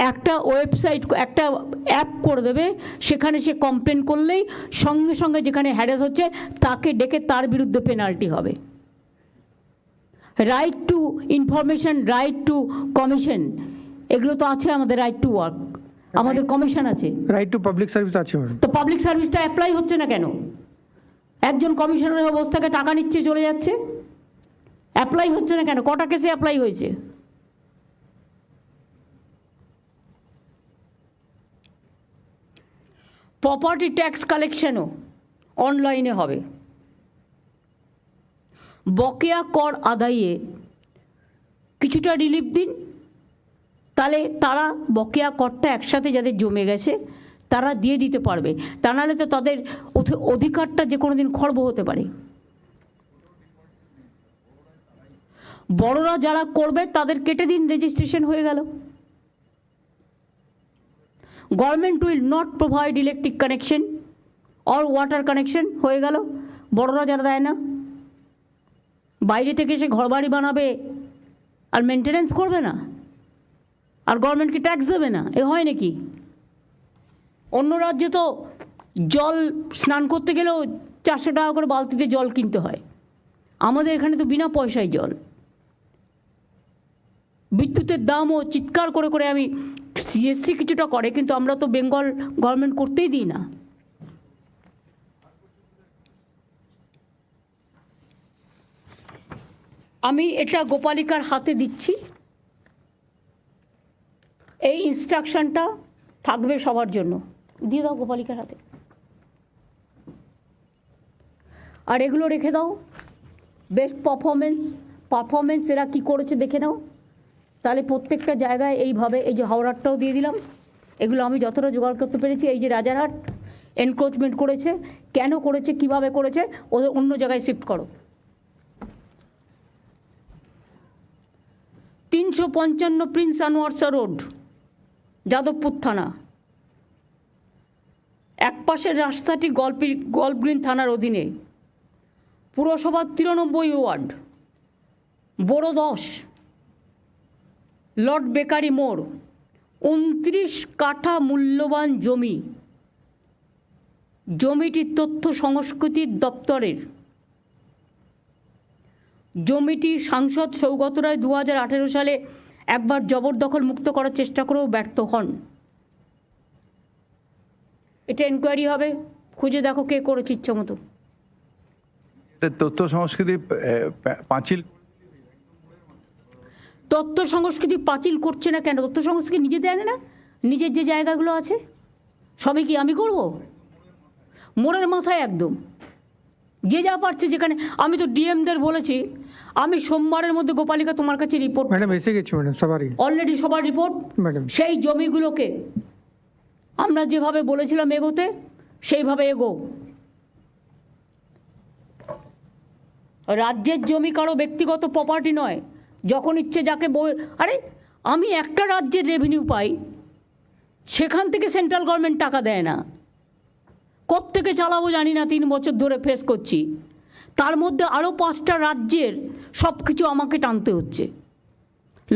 একটা ওয়েবসাইট একটা অ্যাপ করে দেবে, সেখানে সে কমপ্লেন করলেই সঙ্গে সঙ্গে যেখানে হ্যারাস হচ্ছে তাকে ডেকে তার বিরুদ্ধে পেনাল্টি হবে। Right two information, right two commission, এগুলো তো আছে আমাদের, রাইট টু ওয়ার্ক আমাদের কমিশন আছে, রাইট টু পাবলিক সার্ভিস আছে ম্যাডাম। তো পাবলিক সার্ভিসটা অ্যাপ্লাই হচ্ছে না কেন? একজন কমিশনারের অবস্থাকে টাকা নিচ্ছে চলে যাচ্ছে, অ্যাপ্লাই হচ্ছে না কেন? কটা কেসে অ্যাপ্লাই হয়েছে? প্রপার্টি ট্যাক্স কালেকশনও অনলাইনে হবে। বকেয়া কর আদায়ে কিছুটা রিলিফ দিন, তাহলে তারা বকেয়া করটা একসাথে যাদের জমে গেছে তারা দিয়ে দিতে পারবে, তা নাহলে তো তাদের অধিকারটা যে কোনো দিন খর্ব হতে পারে। বড়রা যারা করবে তাদের কেটে দিন, রেজিস্ট্রেশন হয়ে গেল। Government will not provide electric connection or water connection, হয়ে গেল। বড়রা যারা দেয় না, বাইরে থেকে এসে ঘরবাড়ি বানাবে আর মেনটেনেন্স করবে না, আর গভর্নমেন্টকে ট্যাক্স দেবে না, এ হয় নাকি? অন্য রাজ্যে তো জল স্নান করতে গেলেও 400 টাকা করে বালতিতে জল কিনতে হয়, আমাদের এখানে তো বিনা পয়সায় জল। বিদ্যুতের দামও চিৎকার করে করে, আমি সিএসসি কিছুটা করে, কিন্তু আমরা তো বেঙ্গল গভর্নমেন্ট করতেই দিই না। আমি এটা গোপালিকার হাতে দিচ্ছি, এই ইনস্ট্রাকশনটা থাকবে সবার জন্য, দিয়ে দাও গোপালিকার হাতে। আর এগুলো রেখে দাও, বেস্ট পারফরমেন্স এরা কী করেছে দেখে নাও, তাহলে প্রত্যেকটা জায়গায় এইভাবে, এই যে হাওড়ারটাও দিয়ে দিলাম, এগুলো আমি যতটা জোগাড় করতে পেরেছি। এই যে রাজারহাট এনক্রোচমেন্ট করেছে, কেন করেছে, কিভাবে করেছে, ওদের অন্য জায়গায় শিফট করো। 355 প্রিন্স আনোয়ারশা রোড, যাদবপুর থানা। এক পাশের রাস্তাটি গল্ফ গ্রিন থানার অধীনে, পুরসভার 93 ওয়ার্ড, বড় 10, লর্ড বেকারি মোড়, 29 কাঠা মূল্যবান জমি। জমিটি তথ্য সংস্কৃতি দপ্তরের। জমিটি সাংসদ সৌগত রায় 2018 সালে একবার জবরদখল মুক্ত করার চেষ্টা করেও ব্যর্থ হন। এটা এনকোয়ারি হবে, খুঁজে দেখো কে করেছে ইচ্ছা মতো। তথ্য সংস্কৃতি পাঁচিল, তথ্য সংস্কৃতি পাঁচিল করছে না কেন? তথ্য সংস্কৃতি নিজে দেয় না, নিজের যে জায়গাগুলো আছে সবই কি আমি করব? মোড়ের মাথায় একদম, যে যা পারছে যেখানে। আমি তো ডিএমদের বলেছি, আমি সোমবারের মধ্যে গোপালিকা তোমার কাছে রিপোর্ট, ম্যাডাম এসে গেছি ম্যাডাম, সবারই অলরেডি সবার রিপোর্ট। ম্যাডাম সেই জমিগুলোকে আমরা যেভাবে বলেছিলাম এগোতে, সেইভাবে এগো। রাজ্যের জমি কারো ব্যক্তিগত প্রপার্টি নয়, যখন ইচ্ছে যাকে আরে আমি একটা রাজ্যের রেভিনিউ পাই, সেখান থেকে সেন্ট্রাল গভর্নমেন্ট টাকা দেয় না, কোত্থেকে চালাবো জানি না, 3 বছর ধরে ফেস করছি। তার মধ্যে আরও 5টা রাজ্যের সব কিছু আমাকে টানতে হচ্ছে।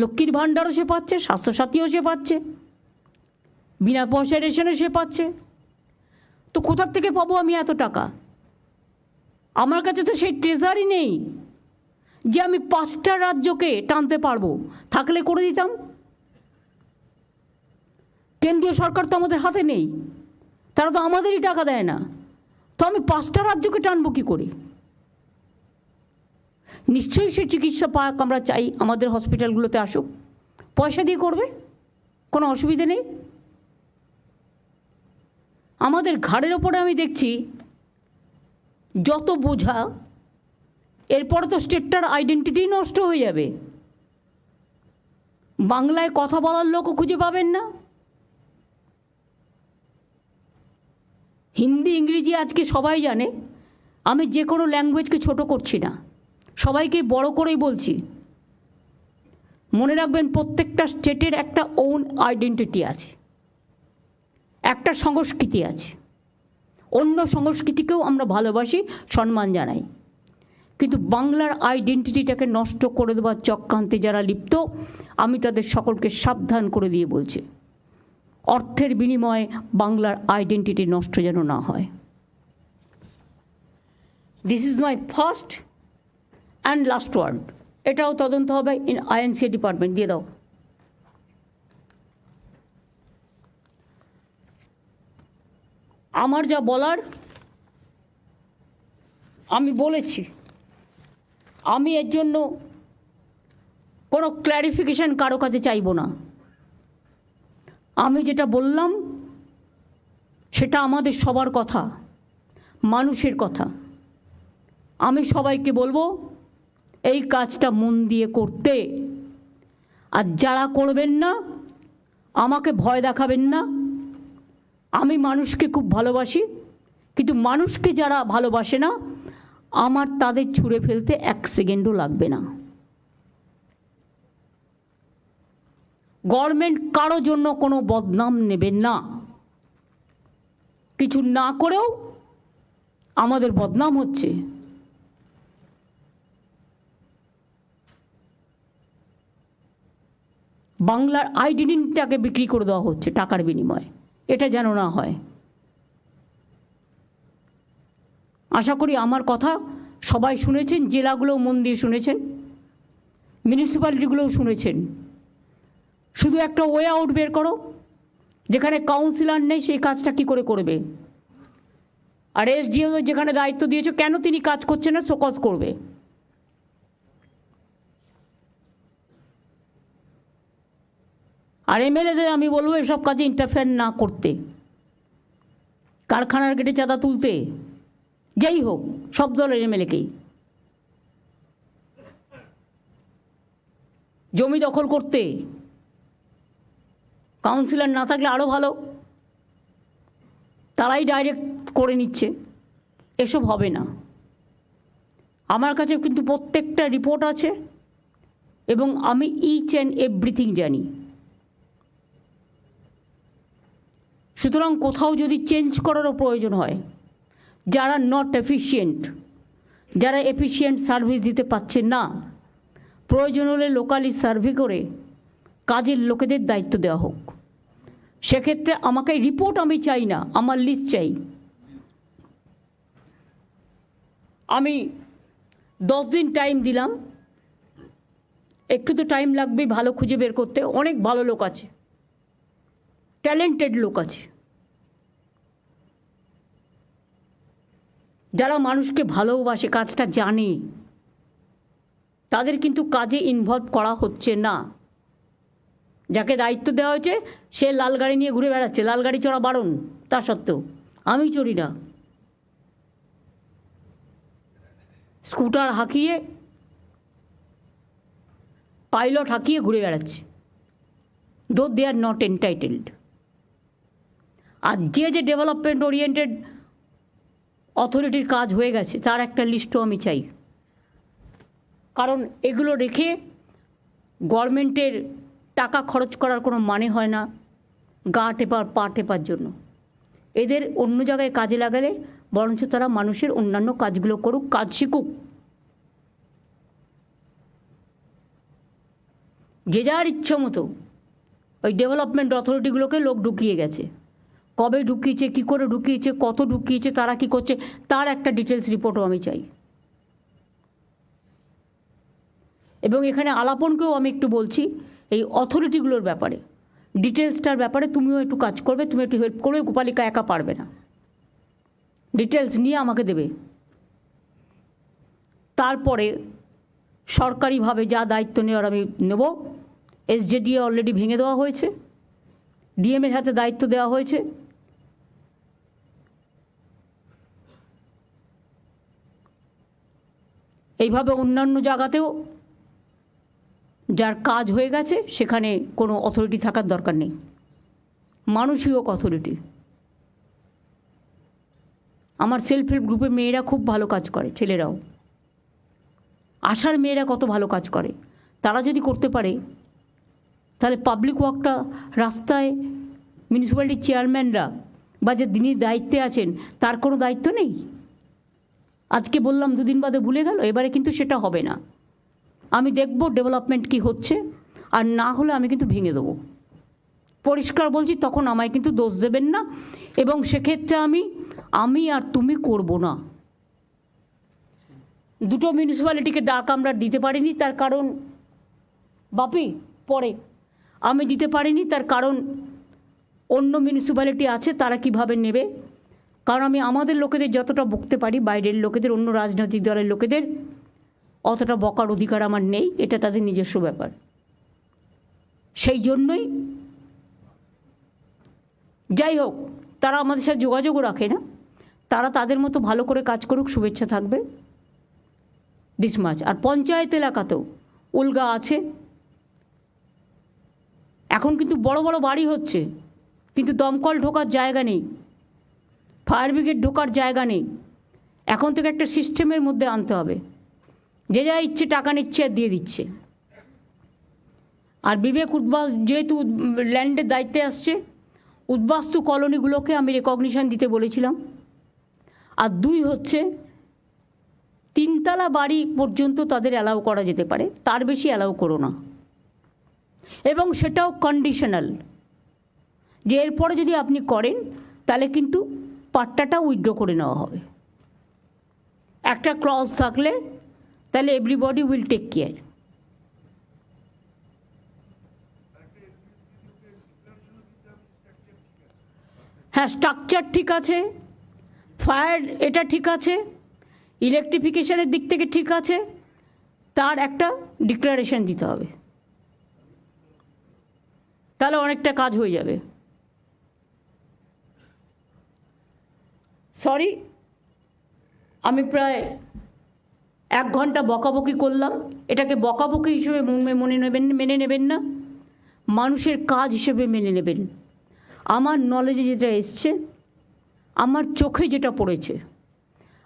লক্ষ্মীর ভাণ্ডারও সে পাচ্ছে, স্বাস্থ্যসাথীও সে পাচ্ছে, বিনা পয়সায় রেশনও সে পাচ্ছে। তো কোথার থেকে পাবো আমি এত টাকা? আমার কাছে তো সেই ট্রেজারই নেই যে আমি 5টা রাজ্যকে টানতে পারবো, থাকলে করে দিতাম। কেন্দ্রীয় সরকার তো আমাদের হাতে নেই, তারা তো আমাদেরই টাকা দেয় না, তো আমি 5টা রাজ্যকে টানবো কী করে? নিশ্চয়ই সে চিকিৎসা পাক আমরা চাই, আমাদের হসপিটালগুলোতে আসুক, পয়সা দিয়ে করবে, কোনো অসুবিধে নেই। আমাদের ঘাড়ের ওপরে আমি দেখছি যত বোঝা, এরপরে তো স্টেটটার আইডেন্টিটি নষ্ট হয়ে যাবে। বাংলায় কথা বলার লোকও খুঁজে পাবেন না, হিন্দি ইংরেজি আজকে সবাই জানে, আমি যে কোনো ল্যাঙ্গুয়েজকে ছোট করছি না, সবাইকে বড় করেই বলছি। মনে রাখবেন প্রত্যেকটা স্টেটের একটা ওন আইডেন্টিটি আছে, একটা সংস্কৃতি আছে। অন্য সংস্কৃতিকেও আমরা ভালোবাসি, সম্মান জানাই, কিন্তু বাংলার আইডেন্টিটিটাকে নষ্ট করে দেওয়ার চক্রান্তে যারা লিপ্ত, আমি তাদের সকলকে সাবধান করে দিয়ে বলছি, অর্থের বিনিময়ে বাংলার আইডেন্টিটি নষ্ট যেন না হয়। This is my first and last word. এটাও তদন্ত হবে ইন আইএনসি ডিপার্টমেন্ট, দিয়ে দাও। আমার যা বলার আমি বলেছি, আমি এর জন্য কোনো ক্ল্যারিফিকেশন কারো কাছে চাইব না। আমি যেটা বললাম সেটা আমাদের সবার কথা, মানুষের কথা। আমি সবাইকে বলবো এই কাজটা মন দিয়ে করতে, আর যারা করবেন না আমাকে ভয় দেখাবেন না। আমি মানুষকে খুব ভালোবাসি, কিন্তু মানুষকে যারা ভালোবাসে না আমার তাদের ছুঁড়ে ফেলতে এক সেকেন্ডও লাগবে না। গভর্নমেন্ট কারো জন্য কোনো বদনাম নেবেন না। কিছু না করেও আমাদের বদনাম হচ্ছে। বাংলার আইডেন্টিটিটাকে বিক্রি করে দেওয়া হচ্ছে টাকার বিনিময়ে, এটা যেন না হয়। আশা করি আমার কথা সবাই শুনেছেন, জেলাগুলোও মন দিয়ে শুনেছেন, মিউনিসিপ্যালিটিগুলোও শুনেছেন। শুধু একটা ওয়ে আউট বের করো, যেখানে কাউন্সিলর নেই সেই কাজটা কি করে করবে। আর এসডিও যেখানে দায়িত্ব দিয়েছে, কেন তিনি কাজ করছেন না, শোকজ করবে। আর এমএলএদের আমি বলবো এসব কাজে ইন্টারফেয়ার না করতে। কারখানার গেটে চাঁদা তুলতে, যেই হোক, সব দলের এমএলএকেই। জমি দখল করতে, কাউন্সিলর না থাকলে আরও ভালো, তারাই ডাইরেক্ট করে নিচ্ছে। এসব হবে না। আমার কাছে কিন্তু প্রত্যেকটা রিপোর্ট আছে এবং আমি ইচ অ্যান্ড এভরিথিং জানি। সুতরাং কোথাও যদি চেঞ্জ করারও প্রয়োজন হয়, যারা নট এফিশিয়েন্ট, যারা এফিশিয়েন্ট সার্ভিস দিতে পারছেন না, প্রয়োজন হলে লোকালি সার্ভে করে কাজের লোকেদের দায়িত্ব দেওয়া হোক। সেক্ষেত্রে আমাকে রিপোর্ট আমি চাই না, আমার লিস্ট চাই। আমি 10 দিন টাইম দিলাম, একটু তো টাইম লাগবেই ভালো খুঁজে বের করতে। অনেক ভালো লোক আছে, ট্যালেন্টেড লোক আছে, যারা মানুষকে ভালোবাসে, কাজটা জানে, তাদের কিন্তু কাজে ইনভলভ করা হচ্ছে না। যাকে দায়িত্ব দেওয়া হয়েছে সে লাল গাড়ি নিয়ে ঘুরে বেড়াচ্ছে, লাল গাড়ি চড়া বারণ, তা সত্ত্বেও আমি চড়ি না। স্কুটার হাঁকিয়ে, পাইলট হাঁকিয়ে ঘুরে বেড়াচ্ছে, দো দে আর নট এন্টাইটেলড। আর যে ডেভেলপমেন্ট ওরিয়েন্টেড অথরিটির কাজ হয়ে গেছে তার একটা লিস্টও আমি চাই। কারণ এগুলো রেখে গভর্নমেন্টের টাকা খরচ করার কোনো মানে হয় না গা টেপার পা টেপার জন্য। এদের অন্য জায়গায় কাজে লাগালে বরঞ্চ তারা মানুষের অন্যান্য কাজগুলো করুক, কাজ শিখুক। যে যার ইচ্ছা মতো ওই ডেভেলপমেন্ট অথরিটিগুলোকে লোক ঢুকিয়ে গেছে। কবে ঢুকিয়েছে, কী করে ঢুকিয়েছে, কত ঢুকিয়েছে, তারা কি করছে, তার একটা ডিটেলস রিপোর্টও আমি চাই। এবং এখানে আলাপনকেও আমি একটু বলছি, এই অথরিটিগুলোর ব্যাপারে, ডিটেলসটার ব্যাপারে তুমিও একটু কাজ করবে, তুমি একটু হেল্প করবে। গোপালিকা একা পারবে না, ডিটেলস নিয়ে আমাকে দেবে। তারপরে সরকারিভাবে যা দায়িত্ব নেওয়ার আমি নেব। এসজেডিএ অলরেডি ভেঙে দেওয়া হয়েছে, ডিএমের হাতে দায়িত্ব দেওয়া হয়েছে। এইভাবে অন্যান্য জায়গাতেও যার কাজ হয়ে গেছে সেখানে কোনো অথরিটি থাকার দরকার নেই, মানুষই হোক অথরিটি। আমার সেলফ হেল্প গ্রুপে মেয়েরা খুব ভালো কাজ করে, ছেলেরাও। আশার মেয়েরা কত ভালো কাজ করে, তারা যদি করতে পারে তাহলে পাবলিক ওয়ার্কটা রাস্তায় মিউনিসিপ্যালিটির চেয়ারম্যানরা বা যে যিনি দায়িত্বে আছেন তার কোনো দায়িত্ব নেই? আজকে বললাম, দুদিন বাদে ভুলে গেল। এবারে কিন্তু সেটা হবে না। আমি দেখব ডেভেলপমেন্ট কি হচ্ছে, আর না হলে আমি কিন্তু ভেঙে দেবো। পরিষ্কার বলছি, তখন আমায় কিন্তু দোষ দেবেন না। এবং সেক্ষেত্রে আমি আর তুমি করব না। দুটো মিউনিসিপ্যালিটিকে ডাক আমরা দিতে পারিনি, তার কারণ বাপি পরে আমি দিতে পারিনি, তার কারণ অন্য মিউনিসিপ্যালিটি আছে, তারা কিভাবে নেবে। কারণ আমি আমাদের লোকেদের যতটা বকতে পারি, বাইরের লোকেদের, অন্য রাজনৈতিক দলের লোকেদের অতটা বকার অধিকার আমার নেই। এটা তাদের নিজস্ব ব্যাপার। সেই জন্যই যাই হোক, তারা আমাদের সাথে যোগাযোগও রাখে না। তারা তাদের মতো ভালো করে কাজ করুক, শুভেচ্ছা থাকবে। দিস মাছ। আর পঞ্চায়েত এলাকাতেও উলগা আছে। এখন কিন্তু বড় বড় বাড়ি হচ্ছে, কিন্তু দমকল ঢোকার জায়গা নেই, ফায়ার ব্রিগেড ঢোকার জায়গা নেই। এখন থেকে একটা সিস্টেমের মধ্যে আনতে হবে। যে যা ইচ্ছে টাকা নিচ্ছে আর দিয়ে দিচ্ছে। আর বিবেক যেহেতু ল্যান্ডের দায়িত্বে আসছে, উদ্বাস্তু কলোনিগুলোকে আমি রেকগনিশন দিতে বলেছিলাম। আর 2 হচ্ছে 3 তলা বাড়ি পর্যন্ত তাদের অ্যালাউ করা যেতে পারে, তার বেশি অ্যালাউ করো না। এবং সেটাও কন্ডিশনাল, যে এরপরে যদি আপনি করেন তাহলে কিন্তু পাট্টাটা উইথড্র করে নেওয়া হবে। একটা ক্লজ থাকলে তাহলে এভরিবডি উইল টেক কেয়ার। হ্যাঁ, স্ট্রাকচার ঠিক আছে, ফায়ার এটা ঠিক আছে, ইলেকট্রিফিকেশনের দিক থেকে ঠিক আছে, তার একটা ডিক্লারেশন দিতে হবে, তাহলে অনেকটা কাজ হয়ে যাবে। সরি, আমি প্রায় 1 ঘন্টা বকাবকি করলাম। এটাকে বকাবকি হিসেবে মেনে নেবেন না, মানুষের কাজ হিসেবে মেনে নেবেন। আমার নলেজে যেটা এসছে, আমার চোখে যেটা পড়েছে,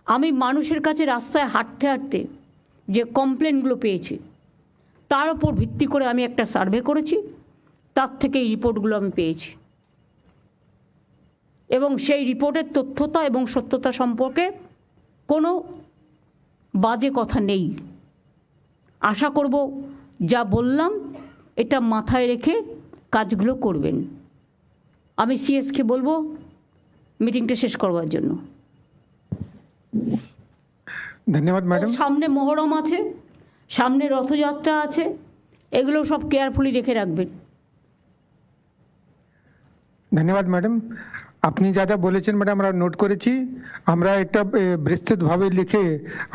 আমি মানুষের কাছে রাস্তায় হাঁটতে হাঁটতে যে কমপ্লেনগুলো পেয়েছি, তার উপর ভিত্তি করে আমি একটা সার্ভে করেছি, তার থেকে এই রিপোর্টগুলো আমি পেয়েছি। এবং সেই রিপোর্টের তথ্যতা এবং সত্যতা সম্পর্কে কোনো বাজে কথা নেই। আশা করব যা বললাম এটা মাথায় রেখে কাজগুলো করবেন। আমি সিএসকে বলবো মিটিংটা শেষ করবার জন্য। ধন্যবাদ ম্যাডাম। সামনে মহরম আছে, সামনে রথযাত্রা আছে, এগুলো সব কেয়ারফুলি রেখে রাখবেন। ধন্যবাদ ম্যাডাম। আপনি যা যা বলেছেন ম্যাডাম আমরা নোট করেছি। আমরা একটা বিস্তৃতভাবে লিখে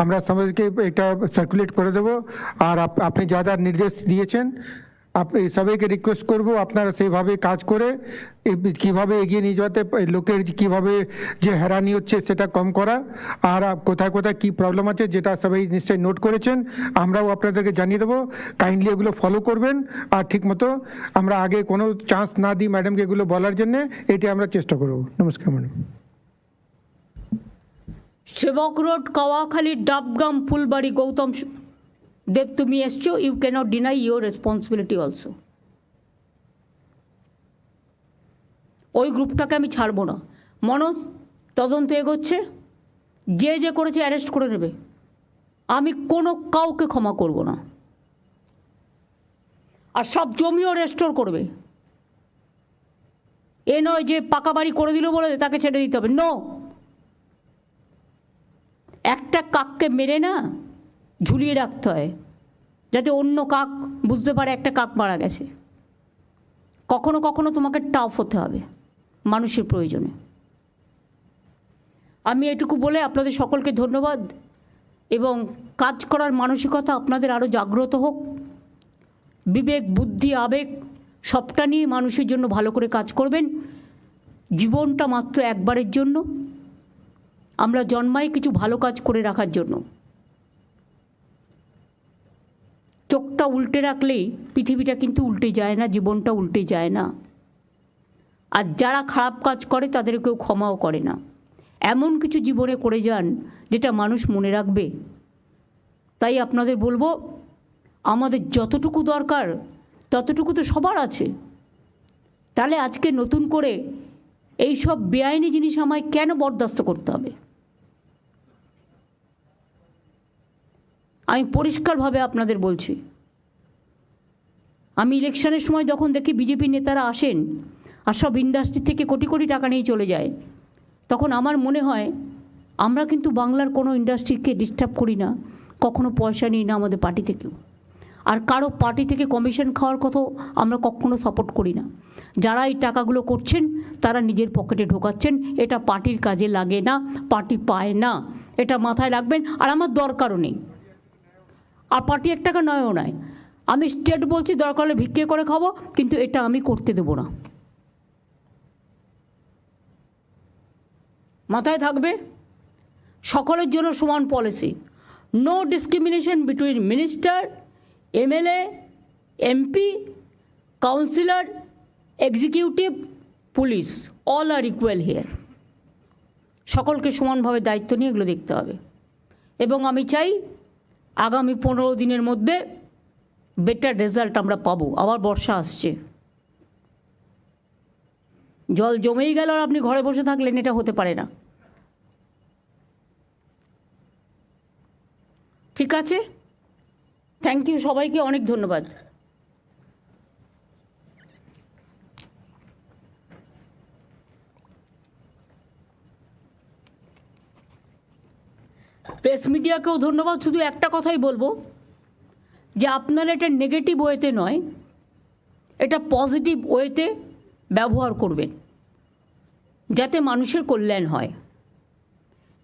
আমরা সবাইকে এটা সার্কুলেট করে দেবো। আর আপনি যা যা নির্দেশ দিয়েছেন সবাইকে রিকোয়েস্ট করব আপনারা সেইভাবে কাজ করে কিভাবে এগিয়ে নিয়ে যাতে লোকের কিভাবে যে হয়রানি হচ্ছে সেটা কম করা। আর কোথায় কোথায় কী প্রবলেম আছে যেটা সবাই নিশ্চয়ই নোট করেছেন, আমরাও আপনাদেরকে জানিয়ে দেবো। কাইন্ডলি এগুলো ফলো করবেন। আর ঠিকমতো আমরা আগে কোনো চান্স না দিই ম্যাডামকে এগুলো বলার জন্যে, এটি আমরা চেষ্টা করব। নমস্কার ম্যাডাম। সেবক রোড, কাওয়াখালী, ডাবগ্রাম, ফুলবাড়ি, গৌতম দেব, তুমি এসছো, you cannot deny your responsibility also. ওই গ্রুপটাকে আমি ছাড়বো না। মনোজ তদন্ত এগোচ্ছে, যে যে করেছে অ্যারেস্ট করে নেবে। আমি কোনো কাউকে ক্ষমা করব না। আর সব জমিও রেস্টোর করবে। এ নয় যে পাকা বাড়ি করে দিল বলে তাকে ছেড়ে দিতে হবে। নো, একটা কাককে মেরে না ঝুলিয়ে রাখতে হয়, যাতে অন্য কাক বুঝতে পারে একটা কাক মারা গেছে। কখনো কখনো তোমাকে টাফ হতে হবে মানুষের প্রয়োজনে। আমি এটুকু বলে আপনাদের সকলকে ধন্যবাদ, এবং কাজ করার মানসিকতা আপনাদের আরও জাগ্রত হোক। বিবেক, বুদ্ধি, আবেগ সবটা নিয়ে মানুষের জন্য ভালো করে কাজ করবেন। জীবনটা মাত্র একবারের জন্য। আমরা জন্মাই কিছু ভালো কাজ করে রাখার জন্য। চোখটা উল্টে রাখলেই পৃথিবীটা কিন্তু উল্টে যায় না, জীবনটা উল্টে যায় না। আর যারা খারাপ কাজ করে তাদের কেউ ক্ষমাও করে না। এমন কিছু জীবনে করে যান যেটা মানুষ মনে রাখবে। তাই আপনাদের বলবো, আমাদের যতটুকু দরকার ততটুকু তো সবার আছে। তাহলে আজকে নতুন করে এই সব বেআইনি জিনিস আমায় কেন বরদাস্ত করতে হবে? আমি পরিষ্কারভাবে আপনাদের বলছি, আমি ইলেকশনের সময় যখন দেখি বিজেপি নেতারা আসেন আর সব ইন্ডাস্ট্রি থেকে কোটি কোটি টাকা নিয়ে চলে যায়, তখন আমার মনে হয় আমরা কিন্তু বাংলার কোনো ইন্ডাস্ট্রিকে ডিস্টার্ব করি না, কখনো পয়সা নিই না আমাদের পার্টি থেকেও। আর কারো পার্টি থেকে কমিশন খাওয়ার কথাও আমরা কখনো সাপোর্ট করি না। যারা এই টাকাগুলো করছেন তারা নিজের পকেটে ঢোকাচ্ছেন, এটা পার্টির কাজে লাগে না, পার্টি পায় না, এটা মাথায় রাখবেন। আর আমার দরকারও নেই, আর পার্টি 1 টাকা নয়ও নয়। আমি স্টেট বলছি, দরকার হলে ভিক্ষে করে খাবো, কিন্তু এটা আমি করতে দেবো না। মাথায় থাকবে, সকলের জন্য সমান policy, no discrimination between minister, MLA, MP, councillor, executive, police, all are equal here. সকলকে সমানভাবে দায়িত্ব নিয়ে এগুলো দেখতে হবে। এবং আমি চাই আগামী 15 দিনের মধ্যে বেটার রেজাল্ট আমরা পাবো। আবার বর্ষা আসছে, জল জমেই গেল আর আপনি ঘরে বসে থাকলেন, এটা হতে পারে না। ঠিক আছে, থ্যাংক ইউ সবাইকে, অনেক ধন্যবাদ। প্রেস মিডিয়াকেও ধন্যবাদ। শুধু একটা কথাই বলবো যে আপনারা এটা নেগেটিভ ওয়েতে নয়, এটা পজিটিভ ওয়েতে ব্যবহার করবেন যাতে মানুষের কল্যাণ হয়।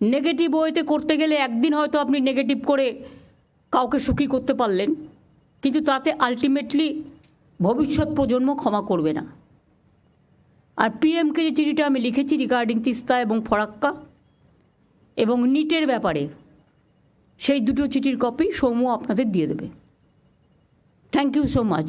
নেগেটিভ ওয়েতে করতে গেলে একদিন হয়তো আপনি নেগেটিভ করে কাউকে সুখী করতে পারলেন, কিন্তু তাতে আলটিমেটলি ভবিষ্যৎ প্রজন্ম ক্ষমা করবে না। আর পিএমকে যে চিঠিটা আমি লিখেছি রিগার্ডিং তিস্তা এবং ফরাক্কা এবং নিটের ব্যাপারে, সেই দুটো চিঠির কপি সৌম্য আপনাদের দিয়ে দেবে। Thank you so much.